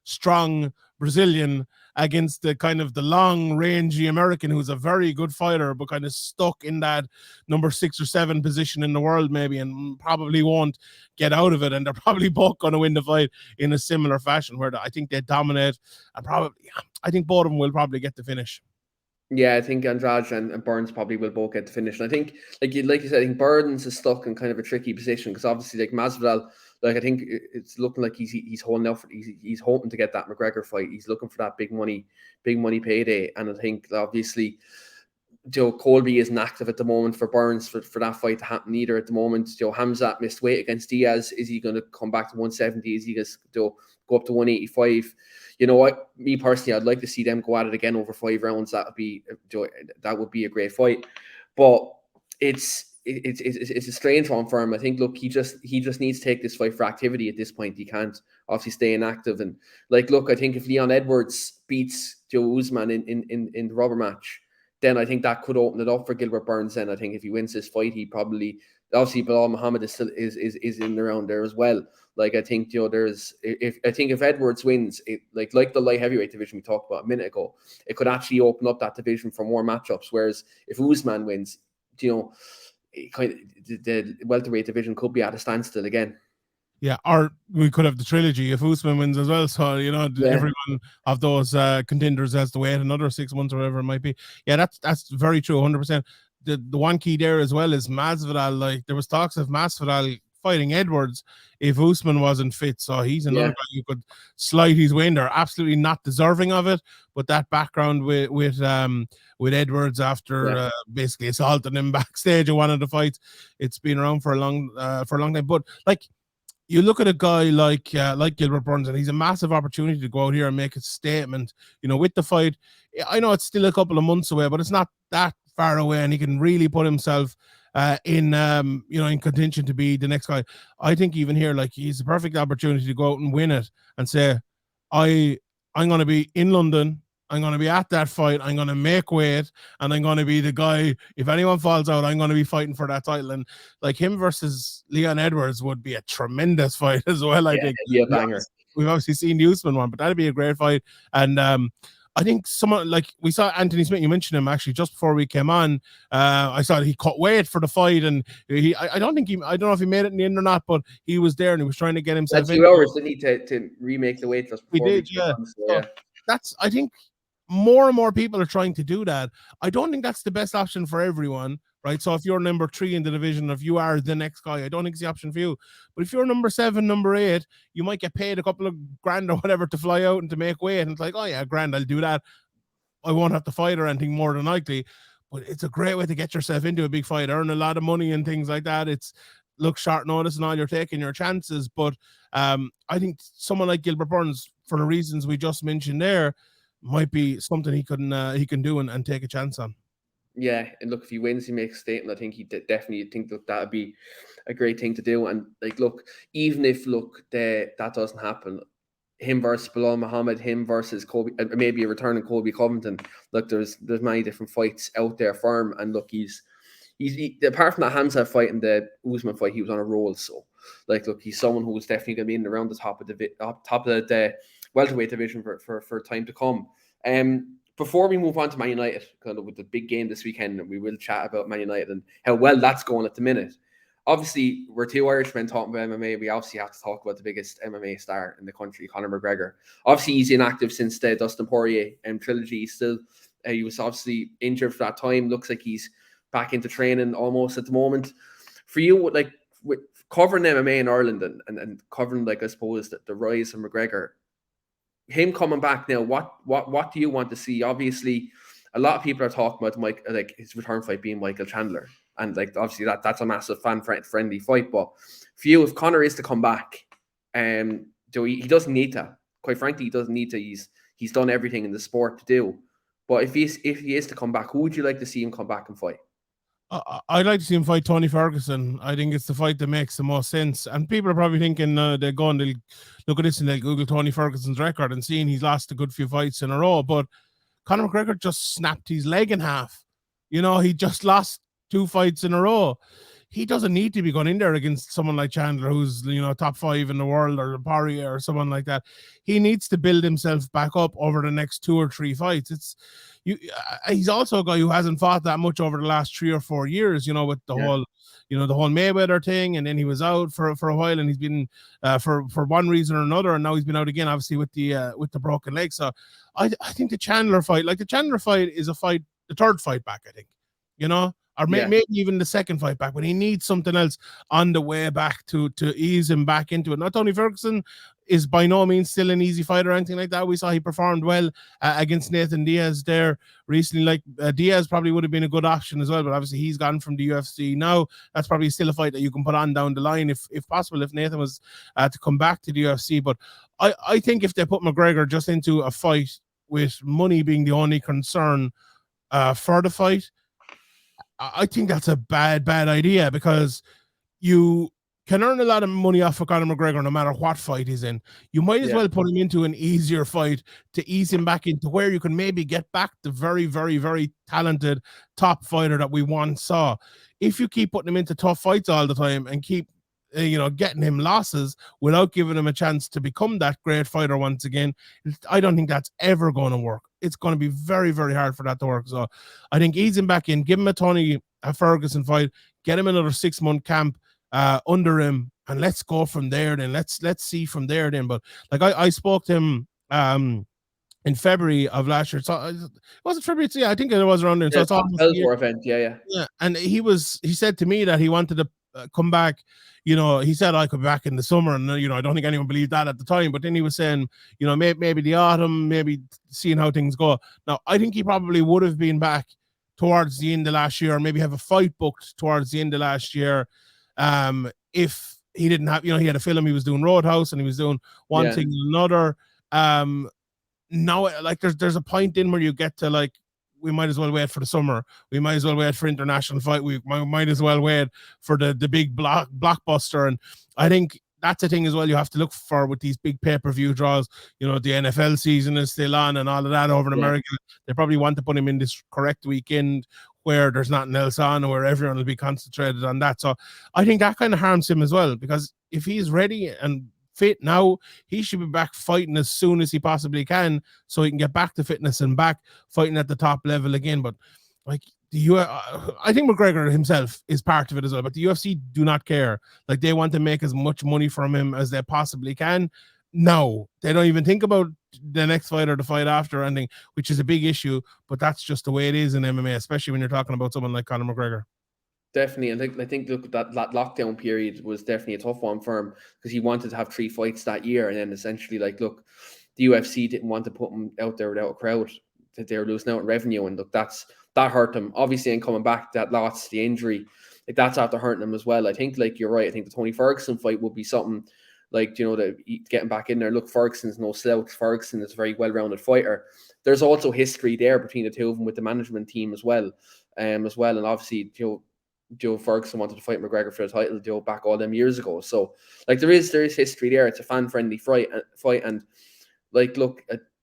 strong Brazilian against the kind of the long rangy American who's a very good fighter but kind of stuck in that number 6 or 7 position in the world maybe, and probably won't get out of it, and they're probably both going to win the fight in a similar fashion where I think they dominate, and I think both of them will probably get the finish. Yeah, I think Andrade and Burns probably will both get the finish. And I think, like you said, I think Burns is stuck in kind of a tricky position because obviously, like Masvidal, like I think it's looking like he's holding out for he's hoping to get that McGregor fight. He's looking for that big money payday. And I think obviously Joe Colby isn't active at the moment for Burns for that fight to happen either at the moment. Joe Hamzat missed weight against Diaz. Is he going to come back to 170? Is he going to go up to 185? You know what? Me personally, I'd like to see them go at it again over 5 rounds. That would be a great fight. But it's a strange one for him. I think, look, he just needs to take this fight for activity at this point. He can't obviously stay inactive. And like, look, I think if Leon Edwards beats Joe Usman in the rubber match, then I think that could open it up for Gilbert Burns. Then I think if he wins this fight, he probably, obviously Bilal Muhammad is still is in around there as well. Like I think, you know, if Edwards wins, it like the light heavyweight division we talked about a minute ago, it could actually open up that division for more matchups. Whereas if Usman wins, you know, the welterweight division could be at a standstill again. Yeah, or we could have the trilogy if Usman wins as well. So, you know, every one of those contenders has to wait another 6 months or whatever it might be. Yeah, that's very true, 100%. The one key there as well is Masvidal. Like, there was talks of Masvidal fighting Edwards if Usman wasn't fit. So he's another guy who could slide his way in there. Absolutely not deserving of it, but that background with Edwards after basically assaulting him backstage at one of the fights, it's been around for a long time. But like, you look at a guy like Gilbert Burns, and he's a massive opportunity to go out here and make a statement, you know, with the fight. I know it's still a couple of months away, but it's not that far away, and he can really put himself in contention to be the next guy. I think even here, like, he's a perfect opportunity to go out and win it and say, I'm going to be in London. I'm going to be at that fight. I'm going to make weight, and I'm going to be the guy. If anyone falls out, I'm going to be fighting for that title. And like, him versus Leon Edwards would be a tremendous fight as well. I think be a banger. We've obviously seen the Usman one, but that'd be a great fight. And I think someone like, we saw Anthony Smith, you mentioned him actually just before we came on. I saw that he cut weight for the fight, and I don't know if he made it in the end or not, but he was there and he was trying to get himself in. 2 hours didn't need to remake the weight just before we did. That's, I think, more and more people are trying to do that. I don't think that's the best option for everyone, right? So if you're number 3 in the division, if you are the next guy, I don't think it's the option for you. But if you're number 7, number 8, you might get paid a couple of grand or whatever to fly out and to make weight. And it's like, oh yeah, grand, I'll do that. I won't have to fight or anything more than likely. But it's a great way to get yourself into a big fight, earn a lot of money and things like that. It's, look, short notice and all, you're taking your chances. But I think someone like Gilbert Burns, for the reasons we just mentioned there, might be something he can do and take a chance on. Yeah, and look, if he wins, he makes a statement. I think he definitely think that would be a great thing to do. And like, look, even if that doesn't happen, him versus Bilal Muhammad, him versus Kobe, maybe a returning Colby Covington. Look, there's many different fights out there for him. And look, he's apart from that Hamza fight and the Usman fight, he was on a roll. So, like, look, he's someone who's definitely going to be in around the top of the welterweight division for time to come. Before we move on to Man United, kind of with the big game this weekend, and we will chat about Man United and how well that's going at the minute. obviously we're two Irishmen talking about MMA. We obviously have to talk about the biggest MMA star in the country, Conor McGregor. Obviously, he's inactive since the Dustin Poirier trilogy. Still, he was obviously injured for that time. Looks like he's back into training almost at the moment. For you, like with covering MMA in Ireland and covering, like, I suppose, the rise of McGregor, him coming back now, what do you want to see? Obviously, a lot of people are talking about like his return fight being Michael Chandler, and like obviously that's a massive friendly fight. But for you, if Conor is to come back, he doesn't need to. Quite frankly, he doesn't need to. He's done everything in the sport to do. But if he is to come back, who would you like to see him come back and fight? I'd like to see him fight Tony Ferguson. I think it's the fight that makes the most sense. And people are probably thinking they'll go and they'll look at this and they'll Google Tony Ferguson's record and seeing he's lost a good few fights in a row. But Conor McGregor just snapped his leg in half. He just lost 2 fights in a row. He doesn't need to be going in there against someone like Chandler, who's top 5 in the world, or Poirier or someone like that. He needs to build himself back up over the next 2 or 3 fights. He's also a guy who hasn't fought that much over the last 3 or 4 years, with the whole, the whole Mayweather thing, and then he was out for a while, and he's been for one reason or another, and now he's been out again, obviously with the broken leg. So I think the Chandler fight is a fight, the 3rd fight back, I think, or maybe even the 2nd fight back, but he needs something else on the way back to ease him back into it. Now, Tony Ferguson is by no means still an easy fight or anything like that. We saw he performed well against Nathan Diaz there recently. Like Diaz probably would have been a good option as well, but obviously he's gone from the UFC now. That's probably still a fight that you can put on down the line if possible, if Nathan was to come back to the UFC. But I think if they put McGregor just into a fight with money being the only concern for the fight, I think that's a bad idea, because you can earn a lot of money off of Conor McGregor no matter what fight he's in. You might as well put him into an easier fight to ease him back into where you can maybe get back the very, very, very talented top fighter that we once saw. If you keep putting him into tough fights all the time and keep getting him losses without giving him a chance to become that great fighter once again, I don't think that's ever going to work. It's going to be very, very hard for that to work. So I think ease him back in, give him a Tony Ferguson fight, get him another 6-month camp under him, and let's go from there. Then let's see from there. Then, but like I spoke to him in February of last year. So was it February? Yeah, I think it was around there. So it's almost a year. Event. Yeah. And he said to me that he wanted to come back. He said I could be back in the summer, and I don't think anyone believed that at the time. But then he was saying, maybe the autumn, maybe seeing how things go. Now I think he probably would have been back towards the end of last year, or maybe have a fight booked towards the end of last year. If he didn't have, he had a film, he was doing Roadhouse, and he was doing one thing and another. Now, like there's a point in where you get to, like, we might as well wait for the summer. We might as well wait for international fight. We might as well wait for the big blockbuster. And I think that's a thing as well you have to look for with these big pay-per-view draws. The NFL season is still on and all of that over in America. They probably want to put him in this correct weekend where there's nothing else on, where everyone will be concentrated on that. So I think that kind of harms him as well, because if he's ready and fit now, he should be back fighting as soon as he possibly can, so he can get back to fitness and back fighting at the top level again. But like I think McGregor himself is part of it as well, but the UFC do not care. Like, they want to make as much money from him as they possibly can. No, they don't even think about the next fight or the fight after or anything, which is a big issue, but that's just the way it is in MMA, especially when you're talking about someone like Conor McGregor. Definitely. And I think look, that lockdown period was definitely a tough one for him, because he wanted to have 3 fights that year. And then essentially, like, look, the UFC didn't want to put him out there without a crowd, that they were losing out on revenue. And look, that hurt him. Obviously, and coming back, that loss, the injury, like, that's after hurting him as well. I think, like, you're right. I think the Tony Ferguson fight would be something like, that getting back in there. Look, Ferguson's no slouch. Ferguson is a very well-rounded fighter. There's also history there between the two of them with the management team as well. And obviously, Joe Ferguson wanted to fight McGregor for the title, back all them years ago. So, like, there is history there. It's a fan-friendly fight, and like, look,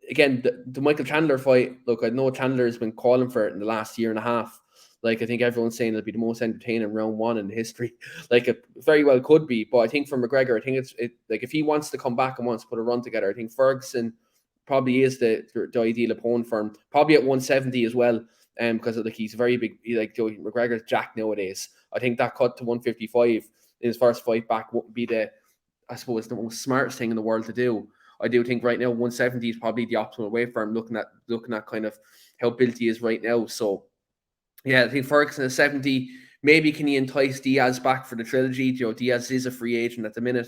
again, the Michael Chandler fight. Look, I know Chandler has been calling for it in the last year and a half. Like, I think everyone's saying it'll be the most entertaining round 1 in history. Like, it very well could be. But I think for McGregor, I think it's like, if he wants to come back and wants to put a run together, I think Ferguson probably is the ideal opponent for him. Probably at 170 as well. Because like, he's very big. Like, Joe McGregor's jack nowadays. I think that cut to 155 in his first fight back wouldn't be the most smartest thing in the world to do. I do think right now 170 is probably the optimal way for him, looking at kind of how built he is right now. So yeah, I think Ferguson at 70. Maybe can he entice Diaz back for the trilogy? Diaz is a free agent at the minute.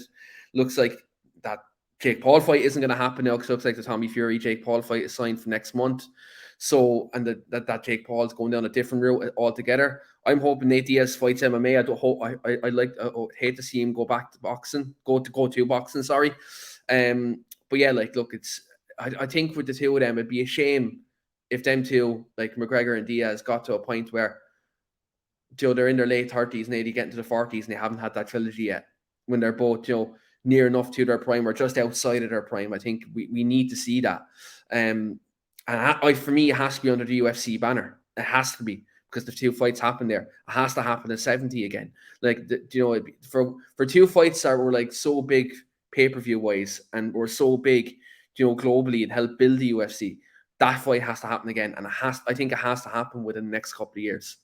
Looks like that Jake Paul fight isn't going to happen now because it looks like the Tommy Fury Jake Paul fight is signed for next month. So, and that Jake Paul is going down a different route altogether. I'm hoping Nate Diaz fights MMA. I hate to see him go back to boxing, go to boxing. Sorry, but yeah, look, I think with the two of them, it'd be a shame if them two, like McGregor and Diaz, got to a point where they're in their late 30s, maybe getting to the 40s, and they haven't had that trilogy yet. When they're both near enough to their prime or just outside of their prime, I think we need to see that. And for me, it has to be under the UFC banner. It has to be, because the two fights happen there. It has to happen at 70 again. For two fights that were like so big pay-per-view wise and were so big, globally, and helped build the UFC. That fight has to happen again, and I think it has to happen within the next couple of years.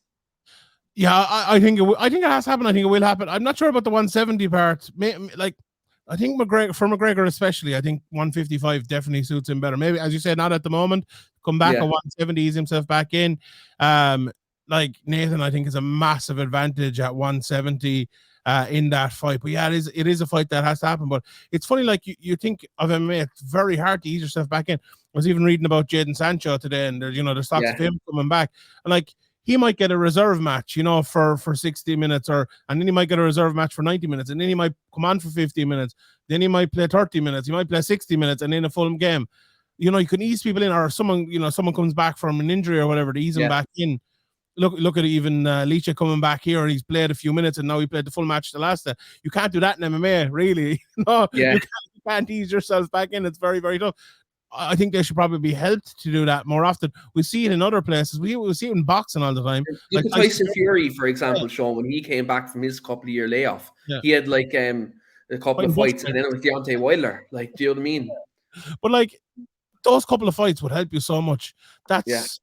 Yeah, I think it has to happen. I think it will happen. I'm not sure about the 170 part. I think McGregor especially, I think 155 definitely suits him better. Maybe, as you said, not at the moment. Come back at 170, ease himself back in. Like Nathan, I think is a massive advantage at 170 in that fight. But yeah, it is a fight that has to happen. But it's funny, like you think of MMA, it's very hard to ease yourself back in. I was even reading about Jadon Sancho today, and there's talks of him coming back. And like, he might get a reserve match, for 60 minutes, and then he might get a reserve match for 90 minutes, and then he might come on for 50 minutes, then he might play 30 minutes, he might play 60 minutes, and then a full game. You can ease people in, or someone comes back from an injury or whatever to ease him back in. Look at even Leach coming back here, and he's played a few minutes, and now he played the full match the last day. You can't do that in MMA, really. You can't ease yourself back in. It's very, very tough. I think they should probably be helped to do that more often. We see it in other places. We see it in boxing all the time. Like Tyson Fury, for example, Sean, when he came back from his couple of year layoff, he had like a couple of fights, and then it was Deontay Wilder. Like, do you know what I mean? But like, those couple of fights would help you so much. That's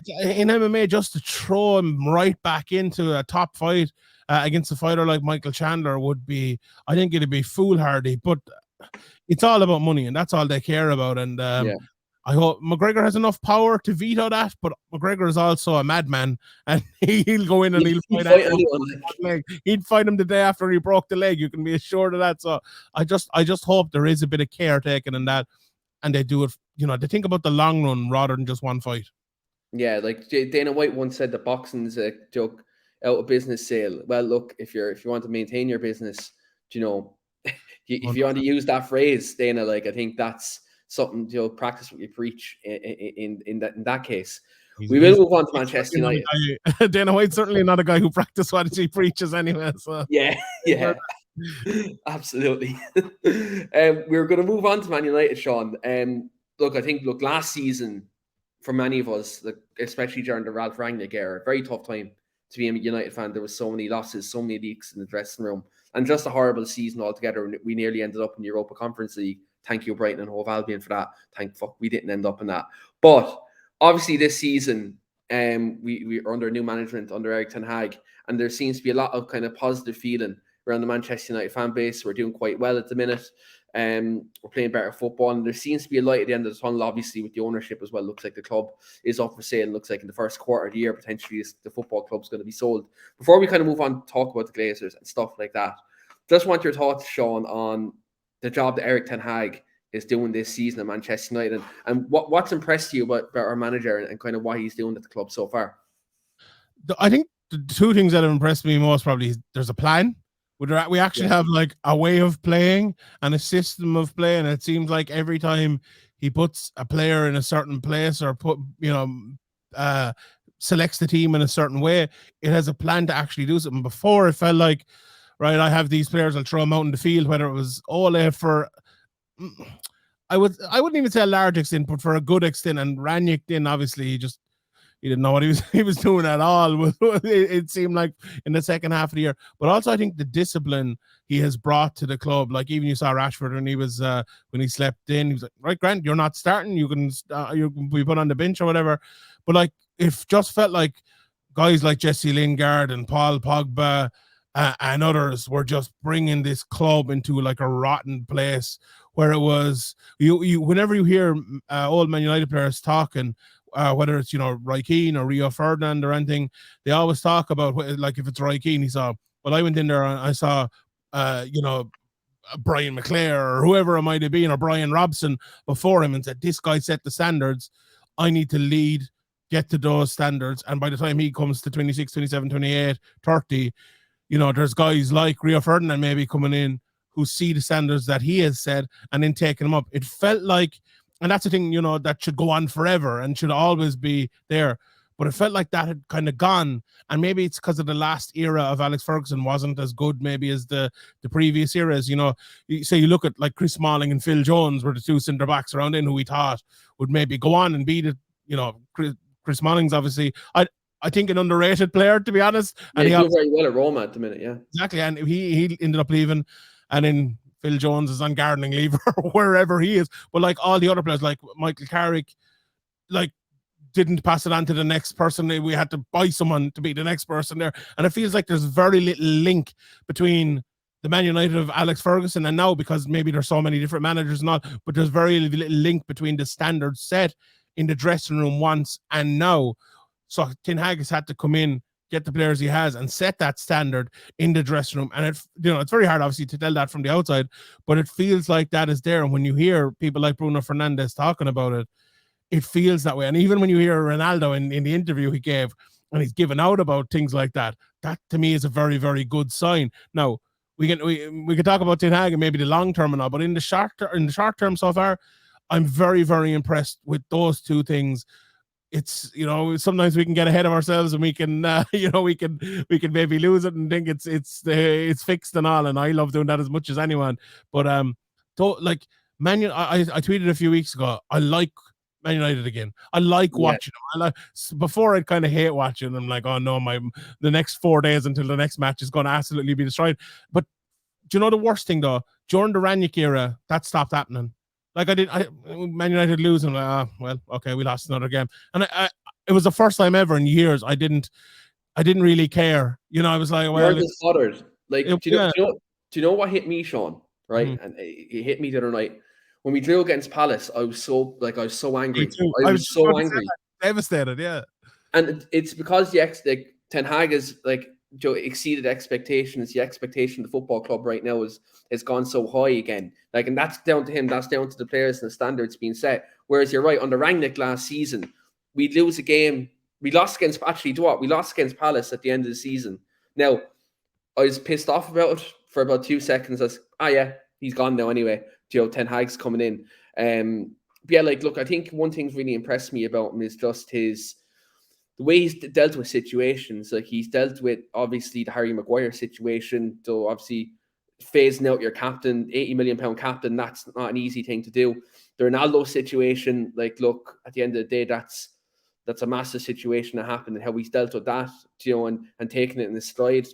in MMA, just to throw him right back into a top fight against a fighter like Michael Chandler would be, I think it'd be foolhardy. But it's all about money, and that's all they care about. And I hope McGregor has enough power to veto that, but McGregor is also a madman, and he'll go in and he'll fight he'd fight him the day after he broke the leg. You can be assured of that. So I just hope there is a bit of care taken in that, and they do it. They think about the long run rather than just one fight. Yeah, like Dana White once said that boxing's a joke out of business sale. Well, look, if you want to maintain your business, if you want to use that phrase, Dana, like, I think that's something, practice what you preach in that case. We will move on to Manchester United. Dana White's certainly not a guy who practices what he preaches anyway. So. Yeah. Absolutely. We're going to move on to Man United, Sean. I think last season, for many of us, especially during the Ralph Rangnick era, very tough time to be a United fan. There was so many losses, so many leaks in the dressing room, and just a horrible season altogether. We nearly ended up in the Europa Conference League. Thank you, Brighton and Hove Albion, for that. Thank fuck we didn't end up in that. But obviously this season, we are under new management under Erik ten Hag, and there seems to be a lot of kind of positive feeling around the Manchester United fan base. We're doing quite well at the minute. We're playing better football, and there seems to be a light at the end of the tunnel, obviously, with the ownership as well. Looks like the club is up for sale. Looks like in the first quarter of the year, potentially, the football club's going to be sold. Before we kind of move on to talk about the Glazers and stuff like that, just want your thoughts, Sean, on the job that Erik ten Hag is doing this season at Manchester United, and what's impressed you about our manager and kind of what he's doing at the club so far? I think the two things that have impressed me most probably is there's a plan. We actually have like a way of playing and a system of play, and it seems like every time he puts a player in a certain place or selects the team in a certain way, it has a plan to actually do something. Before, it felt like, right, I have these players, I'll throw them out in the field, whether it was Ole for, I wouldn't even say a large extent, but for a good extent. And Rangnick, then obviously he didn't know what he was doing at all. It seemed like in the second half of the year. But also, I think the discipline he has brought to the club, like even you saw Rashford when he was when he slept in, he was like, right, Grant, you're not starting. You can be put on the bench or whatever. But like, it just felt like guys like Jesse Lingard and Paul Pogba and others were just bringing this club into like a rotten place where it was you whenever you hear old Man United players talking, whether it's Roy Keane or Rio Ferdinand or anything, they always talk about like if it's Roy Keane, he saw, well, I went in there and I saw Brian McClare or whoever it might have been, or Brian Robson before him, and said, this guy set the standards. I need to lead, get to those standards. And by the time he comes to 26, 27, 28, 30, there's guys like Rio Ferdinand maybe coming in who see the standards that he has set and then taking them up. It felt like, and that's the thing, that should go on forever and should always be there. But it felt like that had kind of gone. And maybe it's because of the last era of Alex Ferguson wasn't as good maybe as the previous eras. You look at like Chris Smalling and Phil Jones were the two centre backs around in who we thought would maybe go on and be the, Chris Smalling's obviously, I think an underrated player, to be honest. And he does very well at Roma at the minute, yeah. Exactly, and he ended up leaving, and then Phil Jones is on gardening leave or wherever he is. But like all the other players, like Michael Carrick, like didn't pass it on to the next person. We had to buy someone to be the next person there. And it feels like there's very little link between the Man United of Alex Ferguson and now, because maybe there's so many different managers and all, but there's very little link between the standards set in the dressing room once and now. So Ten Hag has had to come in, get the players he has, and set that standard in the dressing room. And it's very hard, obviously, to tell that from the outside, but it feels like that is there. And when you hear people like Bruno Fernandes talking about it, it feels that way. And even when you hear Ronaldo in the interview he gave, and he's given out about things like that, that to me is a very, very good sign. Now, we can talk about Ten Hag and maybe the long term and all, but in the short term so far, I'm very, very impressed with those two things. It's sometimes we can get ahead of ourselves and we can we can maybe lose it and think it's fixed and all, and I love doing that as much as anyone. But like Man United, I tweeted a few weeks ago, I like Man United again. I like watching them. Before I'd kind of hate watching them, like, oh no, the next 4 days until the next match is going to absolutely be destroyed. But do you know the worst thing though? During the Ranić era, that stopped happening. Like Man United lose, and I'm like, well, okay, we lost another game, and it was the first time ever in years I didn't really care. I was like, well, you're just bothered. Like, do you know what hit me, Sean? Right, and it hit me the other night when we drew against Palace. I was so angry. I was so angry, devastated. Yeah, and it's because Ten Hag is exceeded expectations. The expectation of the football club right now has gone so high again. Like, and that's down to him. That's down to the players and the standards being set. Whereas you're right, under Rangnick last season, we'd lose a game. We lost against Palace at the end of the season. Now, I was pissed off about it for about 2 seconds. He's gone now anyway. Ten Hag's coming in. But yeah, look, I think one thing's really impressed me about him is just the way he's dealt with situations. Like, he's dealt with, obviously, the Harry Maguire situation. So, obviously, phasing out your captain, £80 million captain, that's not an easy thing to do. The Ronaldo situation, look, at the end of the day, that's a massive situation that happened, and how he's dealt with that, and taking it in his stride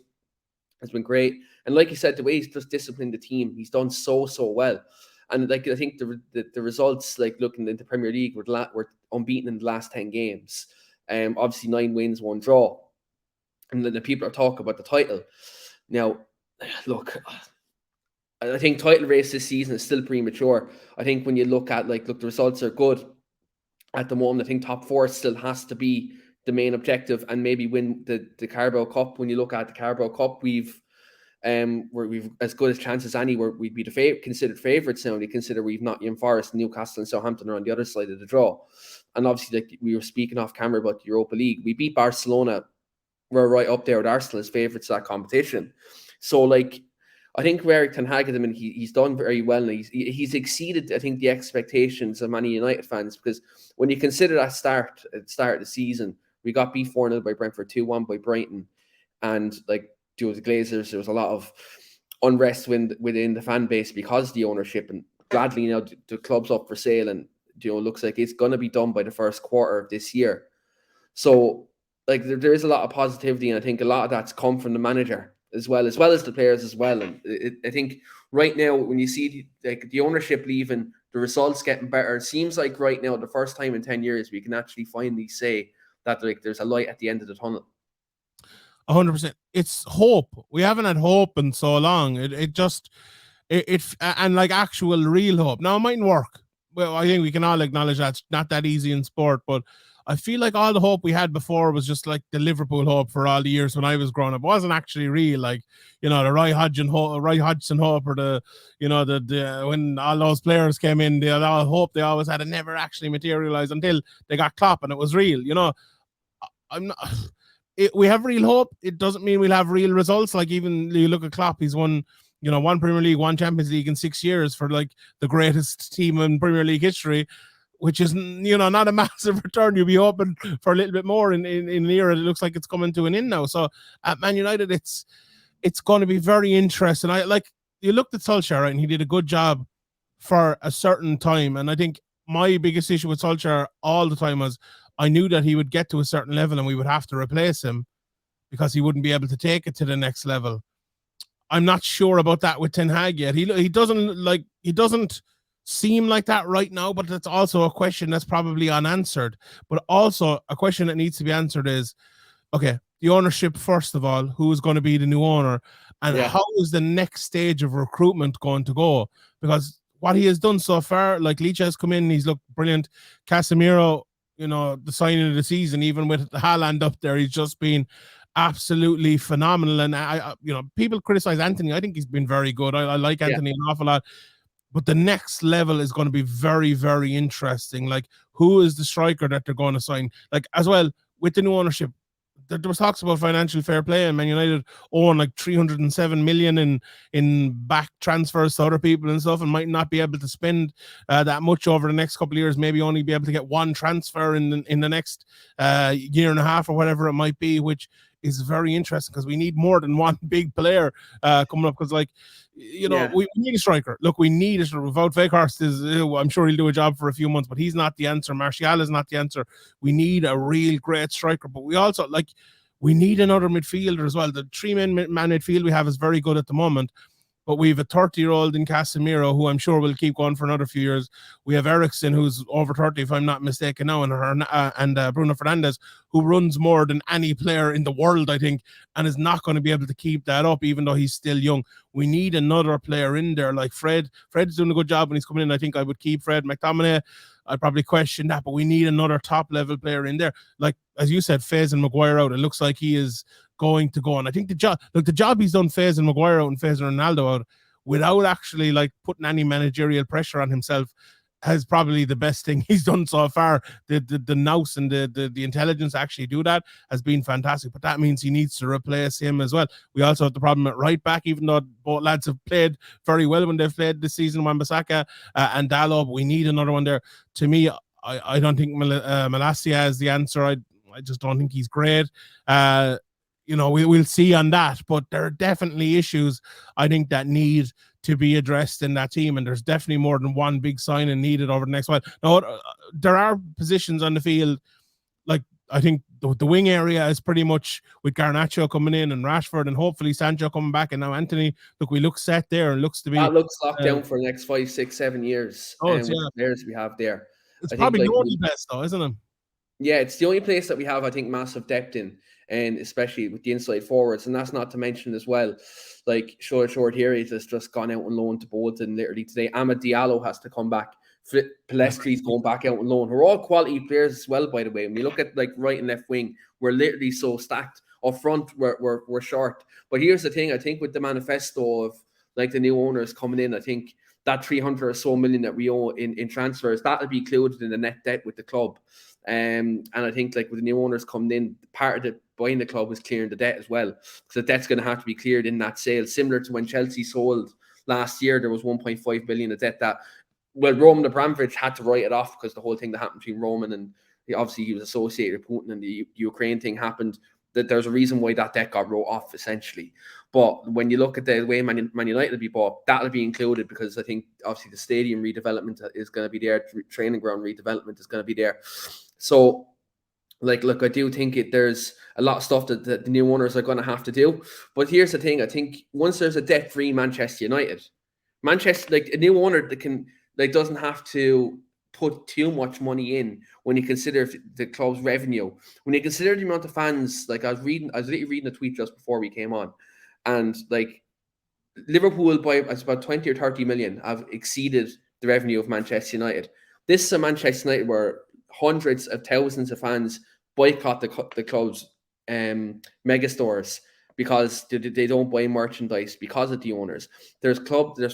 has been great. And like you said, the way he's just disciplined the team, he's done so well. And I think the results, looking into the Premier League, were unbeaten in the last 10 games. Obviously 9 wins, 1 draw. And then the people are talking about the title. Now, look, I think title race this season is still premature. I think when you look at, the results are good at the moment. I think top 4 still has to be the main objective, and maybe win the Carabao Cup. When you look at the Carabao Cup, we've as good as chance as any where we'd be considered favourites now. They consider we've Nottingham Forest, Newcastle and Southampton are on the other side of the draw. And obviously, we were speaking off camera about the Europa League. We beat Barcelona. We're right up there with Arsenal as favourites of that competition. So, I think Erik ten Hag, he's done very well. And he's exceeded, I think, the expectations of many United fans, because when you consider that start of the season, we got beat 4-0 by Brentford, 2-1 by Brighton, and due to the Glazers, there was a lot of unrest within the fan base because of the ownership. And gladly now the club's up for sale, and looks like it's going to be done by the first quarter of this year. So there is a lot of positivity, and I think a lot of that's come from the manager as well as the players as well. And I think right now, when you see the ownership leaving, the results getting better, it seems like right now, the first time in 10 years, we can actually finally say that there's a light at the end of the tunnel. 100%. It's hope. We haven't had hope in so long. And like actual real hope. Now it mightn't work. Well, I think we can all acknowledge that's not that easy in sport, but I feel like all the hope we had before was just like the Liverpool hope for all the years when I was growing up. It wasn't actually real. Like, the Roy Hodgson hope, or the when all those players came in, the all hope they always had, it never actually materialized until they got Klopp and it was real. I'm not. We have real hope. It doesn't mean we'll have real results. Like, even you look at Klopp, he's won, one Premier League, one Champions League in 6 years for like the greatest team in Premier League history, which is, not a massive return. You'll be hoping for a little bit more in an era that looks like it's coming to an end now. So at Man United, it's going to be very interesting. You looked at Solskjaer, right, and he did a good job for a certain time. And I think my biggest issue with Solskjaer all the time was I knew that he would get to a certain level and we would have to replace him because he wouldn't be able to take it to the next level. I'm not sure about that with Ten Hag yet. He doesn't seem like that right now, but that's also a question that's probably unanswered. But also a question that needs to be answered is, okay, the ownership, first of all, who is going to be the new owner, and how is the next stage of recruitment going to go? Because what he has done so far, like Leach has come in, he's looked brilliant. Casemiro, the signing of the season, even with Haaland up there, he's just been absolutely phenomenal. And people criticize Anthony. I think he's been very good. I like Anthony an awful lot. But the next level is going to be very, very interesting. Like, who is the striker that they're going to sign? Like, as well, with the new ownership, there was talks about financial fair play, and Man United own like 307 million in back transfers to other people and stuff, and might not be able to spend that much over the next couple of years. Maybe only be able to get one transfer in the next year and a half or whatever it might be, which is very interesting because we need more than one big player coming up. Because we need a striker. Look, we need it. Without Weghorst, I'm sure he'll do a job for a few months, but he's not the answer. Martial is not the answer. We need a real great striker, but we also we need another midfielder as well. The three-man midfield we have is very good at the moment, but we have a 30-year-old in Casemiro who I'm sure will keep going for another few years. We have Eriksen, who's over 30, if I'm not mistaken now, and Bruno Fernandes, who runs more than any player in the world, I think, and is not going to be able to keep that up, even though he's still young. We need another player in there, like Fred. Fred's doing a good job when he's coming in. I think I would keep Fred. McTominay, I'd probably question that, but we need another top-level player in there. Like, as you said, Faze and Maguire out. It looks like he is going to go. And I think the job he's done, Faze and Maguire out and Faze and Ronaldo out, without actually putting any managerial pressure on himself, has probably the best thing he's done so far. The nous and the intelligence to actually do that has been fantastic, but that means he needs to replace him as well. We also have the problem at right back, even though both lads have played very well when they've played this season, Wan-Bissaka and Dalot, but we need another one there. To me, I don't think Malacia is the answer. I just don't think he's great. We'll see on that, but there are definitely issues I think that need to be addressed in that team, and there's definitely more than one big signing needed over the next while. Now, there are positions on the field, like I think the wing area is pretty much with Garnacho coming in and Rashford and hopefully Sancho coming back, and now Anthony. We look set there and looks to be. That looks locked down for the next 5, 6, 7 years. With the players we have there. It's probably the only best though, isn't it? Yeah, it's the only place that we have, I think, massive depth in, and especially with the inside forwards. And that's not to mention as well, like short here, he's just gone out on loan to Bolton literally today. Amad Diallo has to come back. Palestri's going back out on loan. We're all quality players as well, by the way. When you look at right and left wing, we're literally so stacked. Up front, we're short. But here's the thing, I think with the manifesto of the new owners coming in, I think that 300 or so million that we owe in transfers, that'll be included in the net debt with the club. And I think with the new owners coming in, part of the buying the club is clearing the debt as well, because the debt's going to have to be cleared in that sale, similar to when Chelsea sold last year. There was 1.5 billion of debt that, Roman Abramovich had to write it off because the whole thing that happened between Roman and obviously he was associated with Putin, and the Ukraine thing happened. That there's a reason why that debt got wrote off essentially. But when you look at the way Man United will be bought, that'll be included, because I think obviously the stadium redevelopment is going to be there, training ground redevelopment is going to be there. So, look, I do think there's a lot of stuff that the new owners are going to have to do. But here's the thing: I think once there's a debt-free Manchester United, a new owner that can doesn't have to put too much money in when you consider the club's revenue. When you consider the amount of fans, like I was literally reading a tweet just before we came on, and like Liverpool by it's about 20 or 30 million have exceeded the revenue of Manchester United. This is a Manchester United where hundreds of thousands of fans boycott the club's mega stores because they don't buy merchandise because of the owners. There's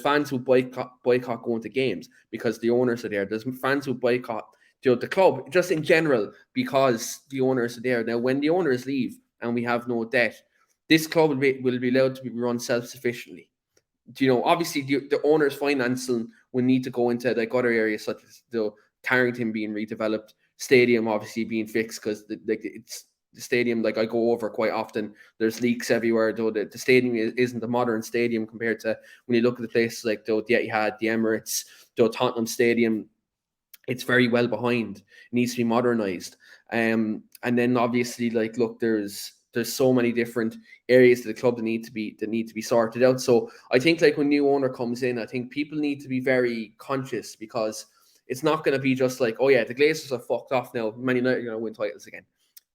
fans who boycott going to games because the owners are there. There's fans who boycott the club just in general because the owners are there. Now, when the owners leave and we have no debt, this club will be allowed to be run self-sufficiently. Obviously the owners' financing will need to go into like other areas such as the Carrington being redeveloped, stadium obviously being fixed because it's the stadium, like I go over quite often, there's leaks everywhere. Though the stadium isn't a modern stadium compared to when you look at the places like the Etihad, the Emirates, the Tottenham Stadium. It's very well behind. It needs to be modernized. And then obviously, like, look, there's so many different areas of the club that need to be sorted out. So I think like when new owner comes in, I think people need to be very conscious because it's not going to be just like, oh yeah, the Glazers are fucked off now. Man United are going to win titles again.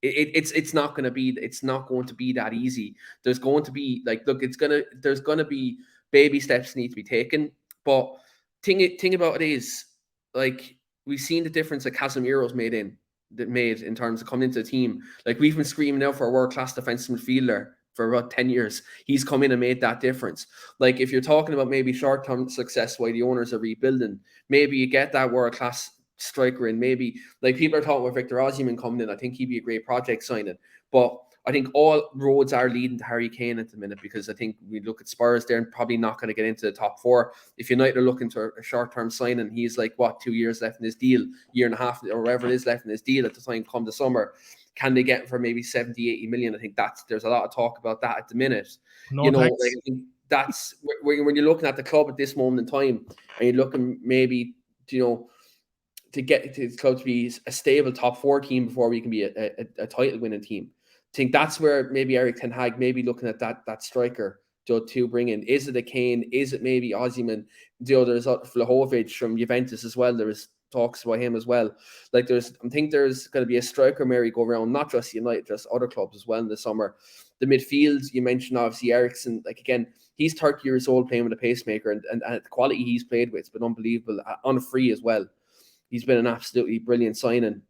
It's not going to be that easy. There's going to be like, look, there's going to be baby steps need to be taken. But thing about it is, like, we've seen the difference that Casemiro's made in terms of coming into the team. Like, we've been screaming out for a world-class defensive midfielder for about 10 years. He's come in and made that difference. Like, if you're talking about maybe short-term success while the owners are rebuilding, maybe you get that world-class striker in. Maybe, like, people are talking about Victor Osimhen coming in. I think he'd be a great project signing. But I think all roads are leading to Harry Kane at the minute, because I think we look at Spurs, they're probably not going to get into the top four. If United are looking to a short-term signing, he's like, 2 years left in his deal, year and a half, or whatever it is left in his deal at the time come the summer. Can they get for maybe 70, 80 million? I think there's a lot of talk about that at the minute. Like, I think that's when you're looking at the club at this moment in time, and you're looking maybe, to get the club to be a stable top four team before we can be a title winning team. I think that's where maybe Eric Ten Hag may be looking at that striker to bring in. Is it a Kane? Is it maybe Osimhen? There's Vlahovic from Juventus as well. There is talks about him as well. Like, I think there's going to be a striker merry-go-round, not just United, just other clubs as well in the summer. The midfield, you mentioned obviously Eriksen. Like, again, he's 30 years old playing with a pacemaker, and the quality he's played with has been unbelievable on free as well. He's been an absolutely brilliant signing.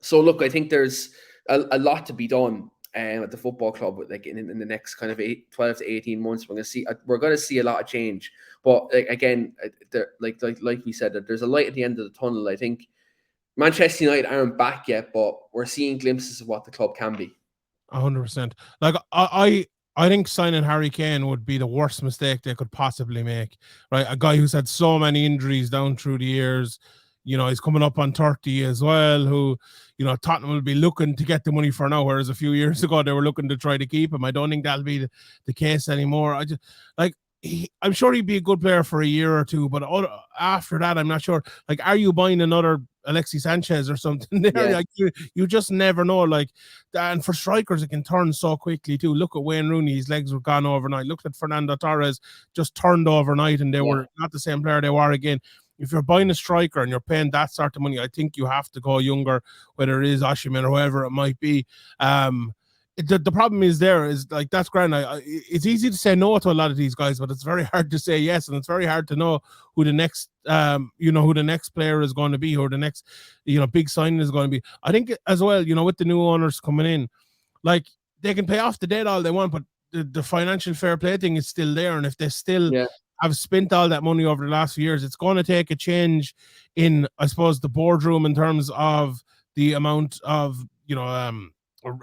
So look, I think there's a lot to be done at the football club, like in the next kind of 12 to 18 months. We're going to see a lot of change. But again, like we said, that there's a light at the end of the tunnel. I think Manchester United aren't back yet, but we're seeing glimpses of what the club can be. 100%. Like, I think signing Harry Kane would be the worst mistake they could possibly make. Right, a guy who's had so many injuries down through the years. He's coming up on 30 as well, who, Tottenham will be looking to get the money for now, whereas a few years ago they were looking to try to keep him. I don't think that'll be the case anymore. I'm sure he'd be a good player for a year or two, but after that, I'm not sure. Like, are you buying another Alexis Sanchez or something there? Yeah. Like, you just never know. Like, and for strikers, it can turn so quickly too. Look at Wayne Rooney; his legs were gone overnight. Look at Fernando Torres, just turned overnight, and they were not the same player they were again. If you're buying a striker and you're paying that sort of money, I think you have to go younger, whether it is Osimhen or whoever it might be. The problem is like, that's grand. It's easy to say no to a lot of these guys, but it's very hard to say yes, and it's very hard to know who the next, who the next player is going to be, or the next, big signing is going to be. I think as well, with the new owners coming in, like, they can pay off the debt all they want, but the financial fair play thing is still there, and if they still have spent all that money over the last few years, it's going to take a change in, I suppose, the boardroom in terms of the amount of,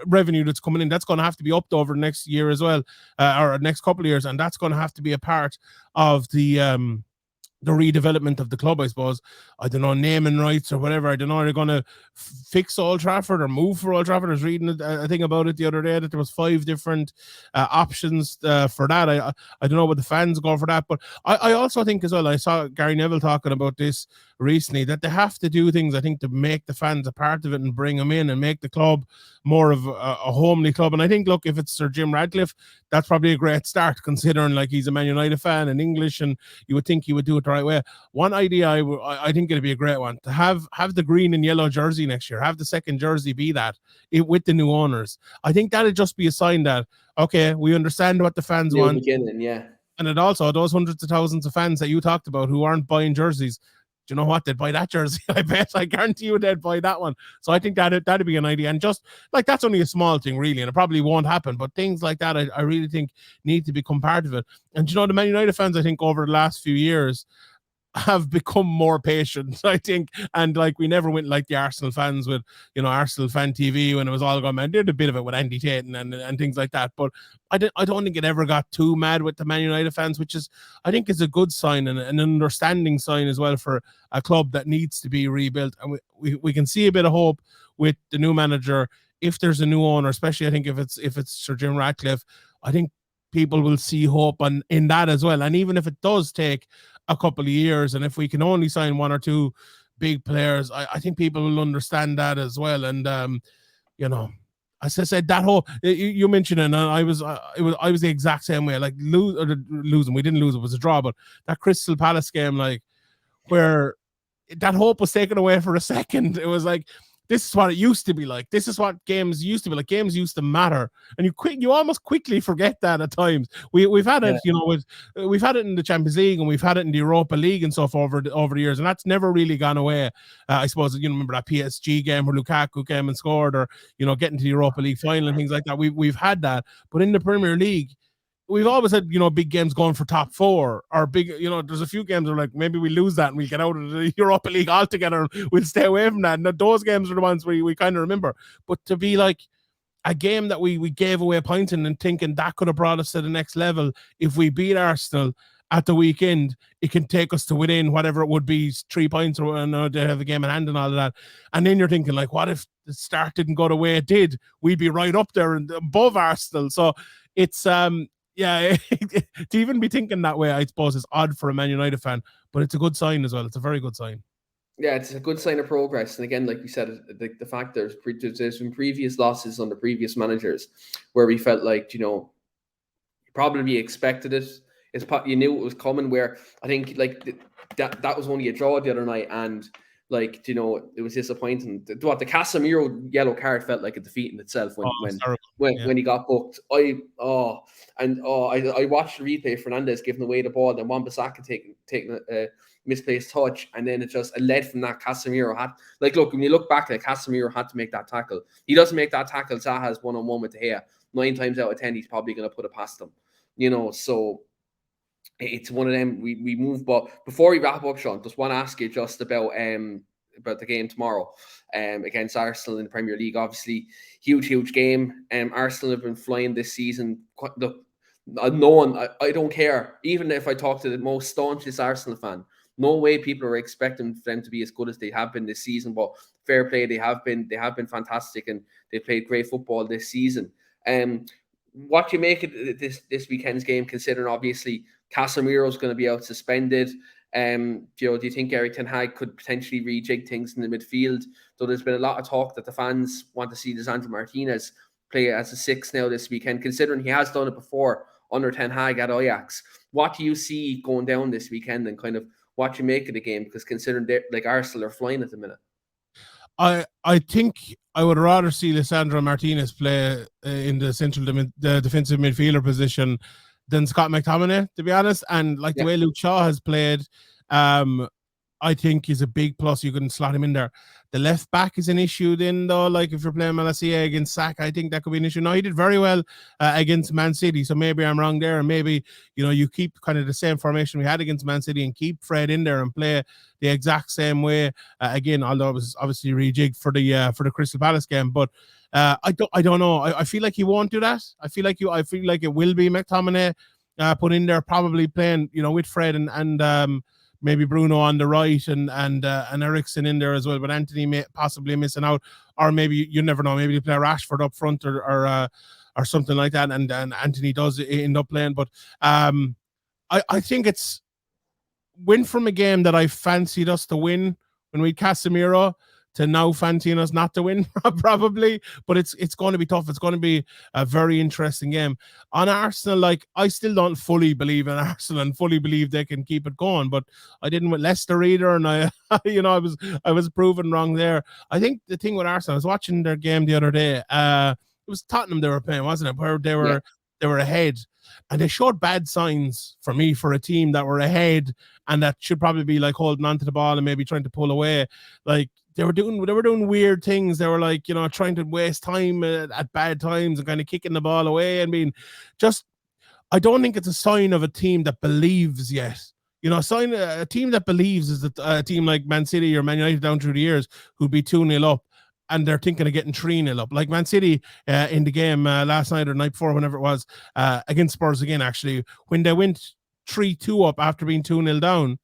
revenue that's coming in. That's going to have to be upped over the next year as well, or next couple of years, and that's going to have to be a part of the redevelopment of the club, I suppose. I don't know, naming rights or whatever. I don't know, they're going to fix Old Trafford or move for Old Trafford. I was reading a thing about it the other day, that there was 5 different options for that. I don't know what the fans go for that, but I also think as well, I saw Gary Neville talking about this recently, that they have to do things, I think, to make the fans a part of it and bring them in and make the club more of a homely club. And I think, look, if it's Sir Jim Radcliffe, that's probably a great start, considering, like, he's a Man United fan and English, and you would think he would do it the right way. One idea I think it'd be a great one to have the green and yellow jersey next year. Have the second jersey be that with the new owners. I think that'd just be a sign that okay, we understand what the fans New want. beginning, yeah. And it also, those hundreds of thousands of fans that you talked about who aren't buying jerseys, do you know what? They'd buy that jersey. I bet. I guarantee you they'd buy that one. So I think that'd be an idea. And just like that's only a small thing, really, and it probably won't happen. But things like that, I really think need to become part of it. And you know, the Man United fans, I think over the last few years have become more patient, I think. And like we never went like the Arsenal fans with, you know, Arsenal fan TV when it was all going, man, did a bit of it with Andy Tate and things like that. But I don't think it ever got too mad with the Man United fans, which is, I think, is a good sign and an understanding sign as well for a club that needs to be rebuilt. And we can see a bit of hope with the new manager if there's a new owner, especially I think if it's Sir Jim Ratcliffe. I think people will see hope in that as well. And even if it does take a couple of years, and if we can only sign one or two big players, I think people will understand that as well. And you know, as I said, that whole you mentioned it, and I was the exact same way. Like losing, we didn't lose; it was a draw. But that Crystal Palace game, like where that hope was taken away for a second, it was like, this is what it used to be like. This is what games used to be like. Games used to matter, and you almost quickly forget that at times. We've had it, you know, we've had it in the Champions League and we've had it in the Europa League and stuff over the years, and that's never really gone away. I suppose, you know, remember that PSG game where Lukaku came and scored, or you know, getting to the Europa League final and things like that. We've had that, but in the Premier League, we've always had, you know, big games going for top four, or big, you know, there's a few games where like maybe we lose that and we get out of the Europa League altogether and we'll stay away from that. And those games are the ones we kind of remember. But to be like a game that we gave away points in and thinking that could have brought us to the next level, if we beat Arsenal at the weekend, it can take us to within whatever it would be 3 points, or they have a game in hand and all of that. And then you're thinking like, what if the start didn't go the way it did? We'd be right up there and above Arsenal. So it's yeah, to even be thinking that way, I suppose, is odd for a Man United fan, but it's a good sign as well. It's a very good sign. Yeah, it's a good sign of progress. And again, like you said, the fact there's been previous losses under previous managers where we felt like, you know, you probably expected it. You knew it was coming. Where I think like that was only a draw the other night, and like, you know, it was disappointing. The Casemiro yellow card felt like a defeat in itself when he got booked. I watched the replay. Fernandez giving away the ball, then Wan-Bissaka taking a misplaced touch, and then it led from that. Casemiro had, like, look, when you look back, like, Casemiro had to make that tackle. He doesn't make that tackle. Zaha's 1-on-1 with De Gea. 9 times out of 10, he's probably going to put it past him. You know, so it's one of them. We move, but before we wrap up, Sean, just want to ask you just about the game tomorrow against Arsenal in the Premier League. Obviously, huge game. Arsenal have been flying this season. I don't care. Even if I talk to the most staunchest Arsenal fan, no way people are expecting them to be as good as they have been this season. But fair play, they have been fantastic, and they played great football this season. What do you make of this weekend's game, considering obviously Casemiro's going to be out suspended? Do you think Erik ten Hag could potentially rejig things in the midfield? So there's been a lot of talk that the fans want to see Lisandro Martinez play as a 6 now this weekend, considering he has done it before under ten Hag at Ajax. What do you see going down this weekend, and kind of what you make of the game? Because considering like Arsenal are flying at the minute. I think I would rather see Lisandro Martinez play in the the defensive midfielder position than Scott McTominay, to be honest. And like the way Luke Shaw has played, I think is a big plus. You can slot him in there. The left back is an issue then, though. Like if you're playing Malacia against Saka, I think that could be an issue. No, he did very well against Man City, so maybe I'm wrong there. And maybe, you know, you keep kind of the same formation we had against Man City and keep Fred in there and play the exact same way again. Although it was obviously rejigged for the Crystal Palace game, but I don't know. I feel like he won't do that. I feel like it will be McTominay put in there, probably playing, you know, with Fred and maybe Bruno on the right and Eriksen in there as well, but Anthony may possibly missing out, or maybe you never know. Maybe they play Rashford up front or something like that, and Anthony does end up playing. But I think it's win from a game that I fancied us to win when we had Casemiro to now fancying us not to win, probably. But it's going to be tough. It's going to be a very interesting game. On Arsenal, like, I still don't fully believe in Arsenal and fully believe they can keep it going. But I didn't with Leicester either, and I, I was proven wrong there. I think the thing with Arsenal, I was watching their game the other day. It was Tottenham they were playing, wasn't it? Where they were ahead, and they showed bad signs for me for a team that were ahead and that should probably be like holding onto the ball and maybe trying to pull away. Like they were doing weird things. They were like, trying to waste time at bad times and kind of kicking the ball away. I mean, I don't think it's a sign of a team that believes yet. A team that believes is a team like Man City or Man United down through the years who'd be 2-0 up and they're thinking of getting 3-0 up. Like Man City in the game last night or the night before, whenever it was, against Spurs again, actually, when they went 3-2 up after being 2-0 down,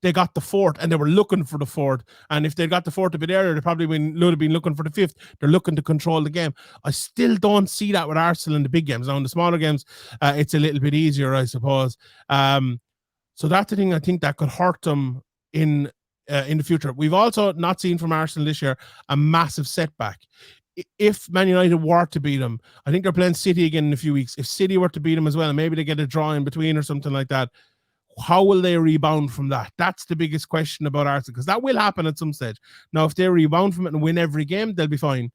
they got the fourth and they were looking for the fourth. And if they got the fourth a bit earlier, they probably would have been looking for the fifth. They're looking to control the game. I still don't see that with Arsenal in the big games. Now, in the smaller games, it's a little bit easier, I suppose. So that's the thing I think that could hurt them in the future. We've also not seen from Arsenal this year a massive setback. If Man United were to beat them, I think they're playing City again in a few weeks. If City were to beat them as well, and maybe they get a draw in between or something like that, how will they rebound from that? That's the biggest question about Arsenal, because that will happen at some stage. Now, if they rebound from it and win every game, they'll be fine.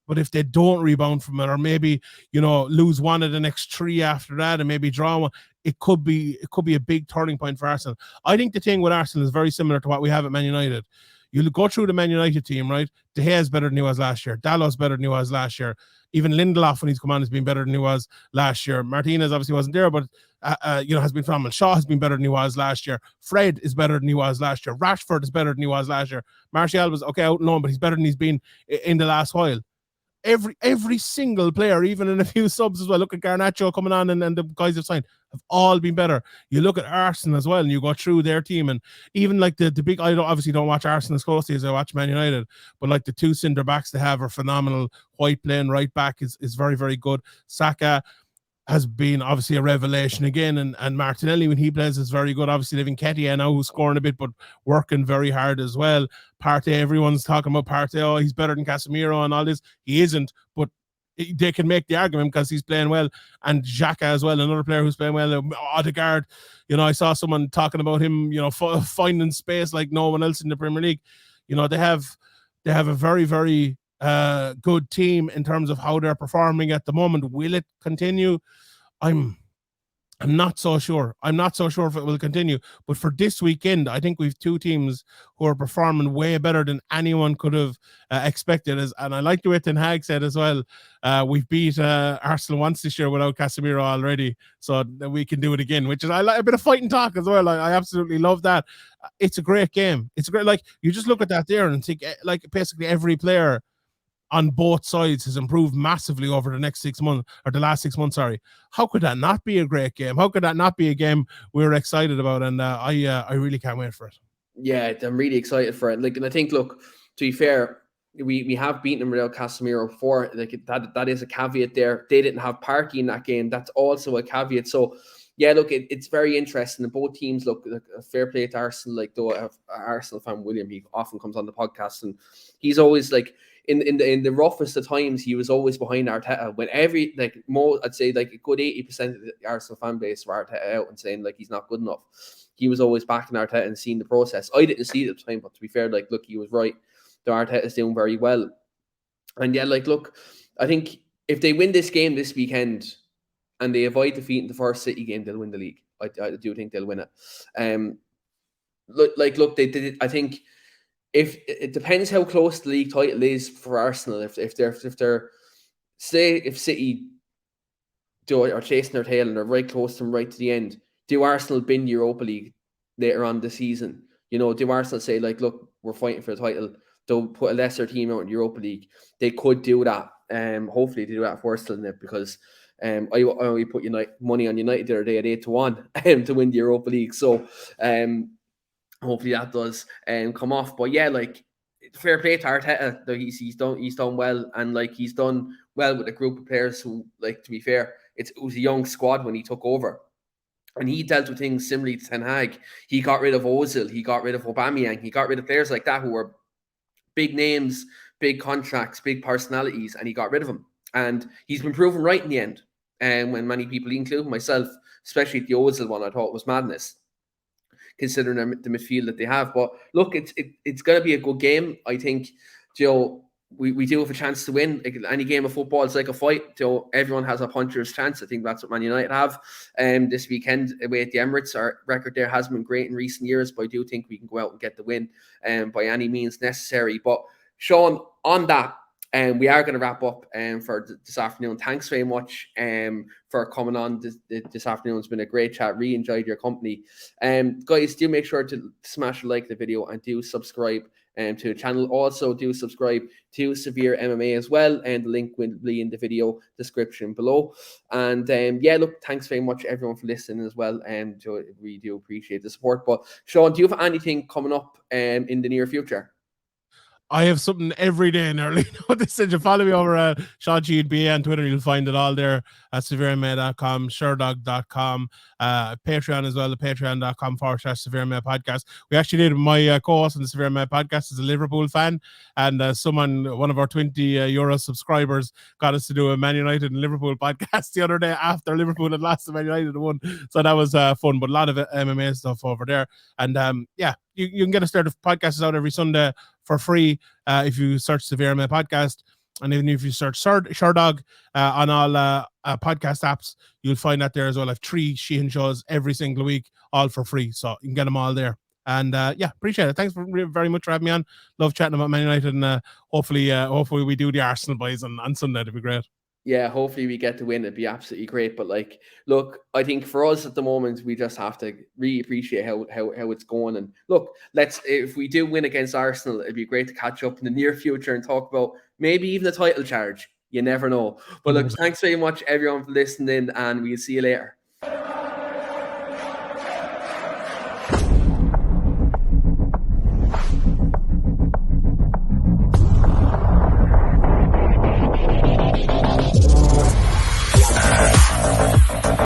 But if they don't rebound from it, or maybe, lose one of the next three after that and maybe draw one, it could be a big turning point for Arsenal. I think the thing with Arsenal is very similar to what we have at Man United. You go through the Man United team, right? De Gea is better than he was last year. Dalot's better than he was last year. Even Lindelof, when he's come on, has been better than he was last year. Martinez obviously wasn't there, but has been phenomenal. Shaw has been better than he was last year. Fred is better than he was last year. Rashford is better than he was last year. Martial was okay out and on, but he's better than he's been in the last while. Every single player, even in a few subs as well. Look at Garnacho coming on, and the guys have signed have all been better. You look at Arsenal as well, and you go through their team, and even like the big. I obviously don't watch Arsenal as closely as I watch Man United, but like the two centre backs they have are phenomenal. White playing right back is very, very good. Saka has been obviously a revelation again, and Martinelli, when he plays, is very good. Obviously, living Ketia now, who's scoring a bit, but working very hard as well. Partey, everyone's talking about Partey. Oh, he's better than Casemiro and all this. He isn't, but they can make the argument because he's playing well. And Xhaka as well, another player who's playing well. Odegaard, I saw someone talking about him, finding space like no one else in the Premier League. They have a very, very good team in terms of how they're performing at the moment. Will it continue? I'm not so sure. I'm not so sure if it will continue. But for this weekend, I think we've two teams who are performing way better than anyone could have expected. And I like the way Ten Hag said as well, we've beat Arsenal once this year without Casemiro already, so we can do it again, which is I like a bit of fighting talk as well. I absolutely love that. It's a great game. It's a great, like, you just look at that there and think, like, basically every player on both sides has improved massively over the last 6 months. Sorry. How could that not be a great game? How could that not be a game we're excited about? And I really can't wait for it. Yeah, I'm really excited for it. Like, and I think, look, to be fair, we have beaten them without Casemiro before. Like, that is a caveat there. They didn't have Partey in that game. That's also a caveat. So, yeah, look, it's very interesting. And both teams look fair play to Arsenal. Like, though, an Arsenal fan, William, he often comes on the podcast, and he's always like, in the roughest of times, he was always behind Arteta. When I'd say like a good 80% of the Arsenal fan base were Arteta out and saying like he's not good enough, he was always backing Arteta and seeing the process. I didn't see it at the time, but to be fair, like, look, he was right. The Arteta is doing very well. And yeah, like, look, I think if they win this game this weekend and they avoid defeating the first City game, they'll win the league. I do think they'll win it. Look, they did. I think if it depends how close the league title is for Arsenal. If City are chasing their tail and they're right close to them right to the end, do Arsenal bin Europa League later on the season? Do Arsenal say like, look, we're fighting for the title, they'll put a lesser team out in Europa League? They could do that. Hopefully they do that for Arsenal, because I put money on United the other day at 8-1 to win the Europa League. So hopefully that does come off. But yeah, like, fair play to Arteta. He's done well, and like, he's done well with a group of players who, like, to be fair, it was a young squad when he took over. And he dealt with things similarly to Ten Hag. He got rid of Ozil, he got rid of Aubameyang, he got rid of players like that who were big names, big contracts, big personalities, and he got rid of them. And he's been proven right in the end. And when many people, including myself, especially the Ozil one, I thought was madness, considering the midfield that they have. But look, it's going to be a good game. I think, Joe, we do have a chance to win. Like any game of football, it's like a fight. Joe, everyone has a puncher's chance. I think that's what Man United have. This weekend away at the Emirates, our record there has been great in recent years, but I do think we can go out and get the win by any means necessary. But Sean, on that, and we are going to wrap up for this afternoon. Thanks very much for coming on this afternoon. It's been a great chat. Really enjoyed your company. Guys, do make sure to smash a like the video and do subscribe to the channel. Also, do subscribe to Severe MMA as well, and the link will be in the video description below. And yeah, look, thanks very much everyone for listening as well. And we do appreciate the support. But Sean, do you have anything coming up in the near future? I have something every day now. This said, you follow me over at Sean Sheehan BA on Twitter. You'll find it all there at severemma.com, sherdog.com, Patreon as well, the patreon.com/severemma podcast. We actually did my co-host on the Severe MMA podcast is a Liverpool fan, and one of our 20 euro subscribers got us to do a Man United and Liverpool podcast the other day after Liverpool had lost to Man United and won. So that was fun, but a lot of MMA stuff over there. And yeah, you can get us there. The podcast is out every Sunday for free if you search Severe MMA podcast, and even if you search Sherdog on all podcast apps, you'll find that there as well. I have 3 Sheehan shows every single week, all for free, so you can get them all there. And yeah, appreciate it. Thanks very much for having me on. Love chatting about Man United, and hopefully we do the Arsenal boys on Sunday. It'd be great. Yeah, hopefully we get to win. It'd be absolutely great. But like, look, I think for us at the moment, we just have to really appreciate how it's going. And look, if we do win against Arsenal, it'd be great to catch up in the near future and talk about maybe even the title charge. You never know. But look, thanks very much everyone for listening, and we'll see you later.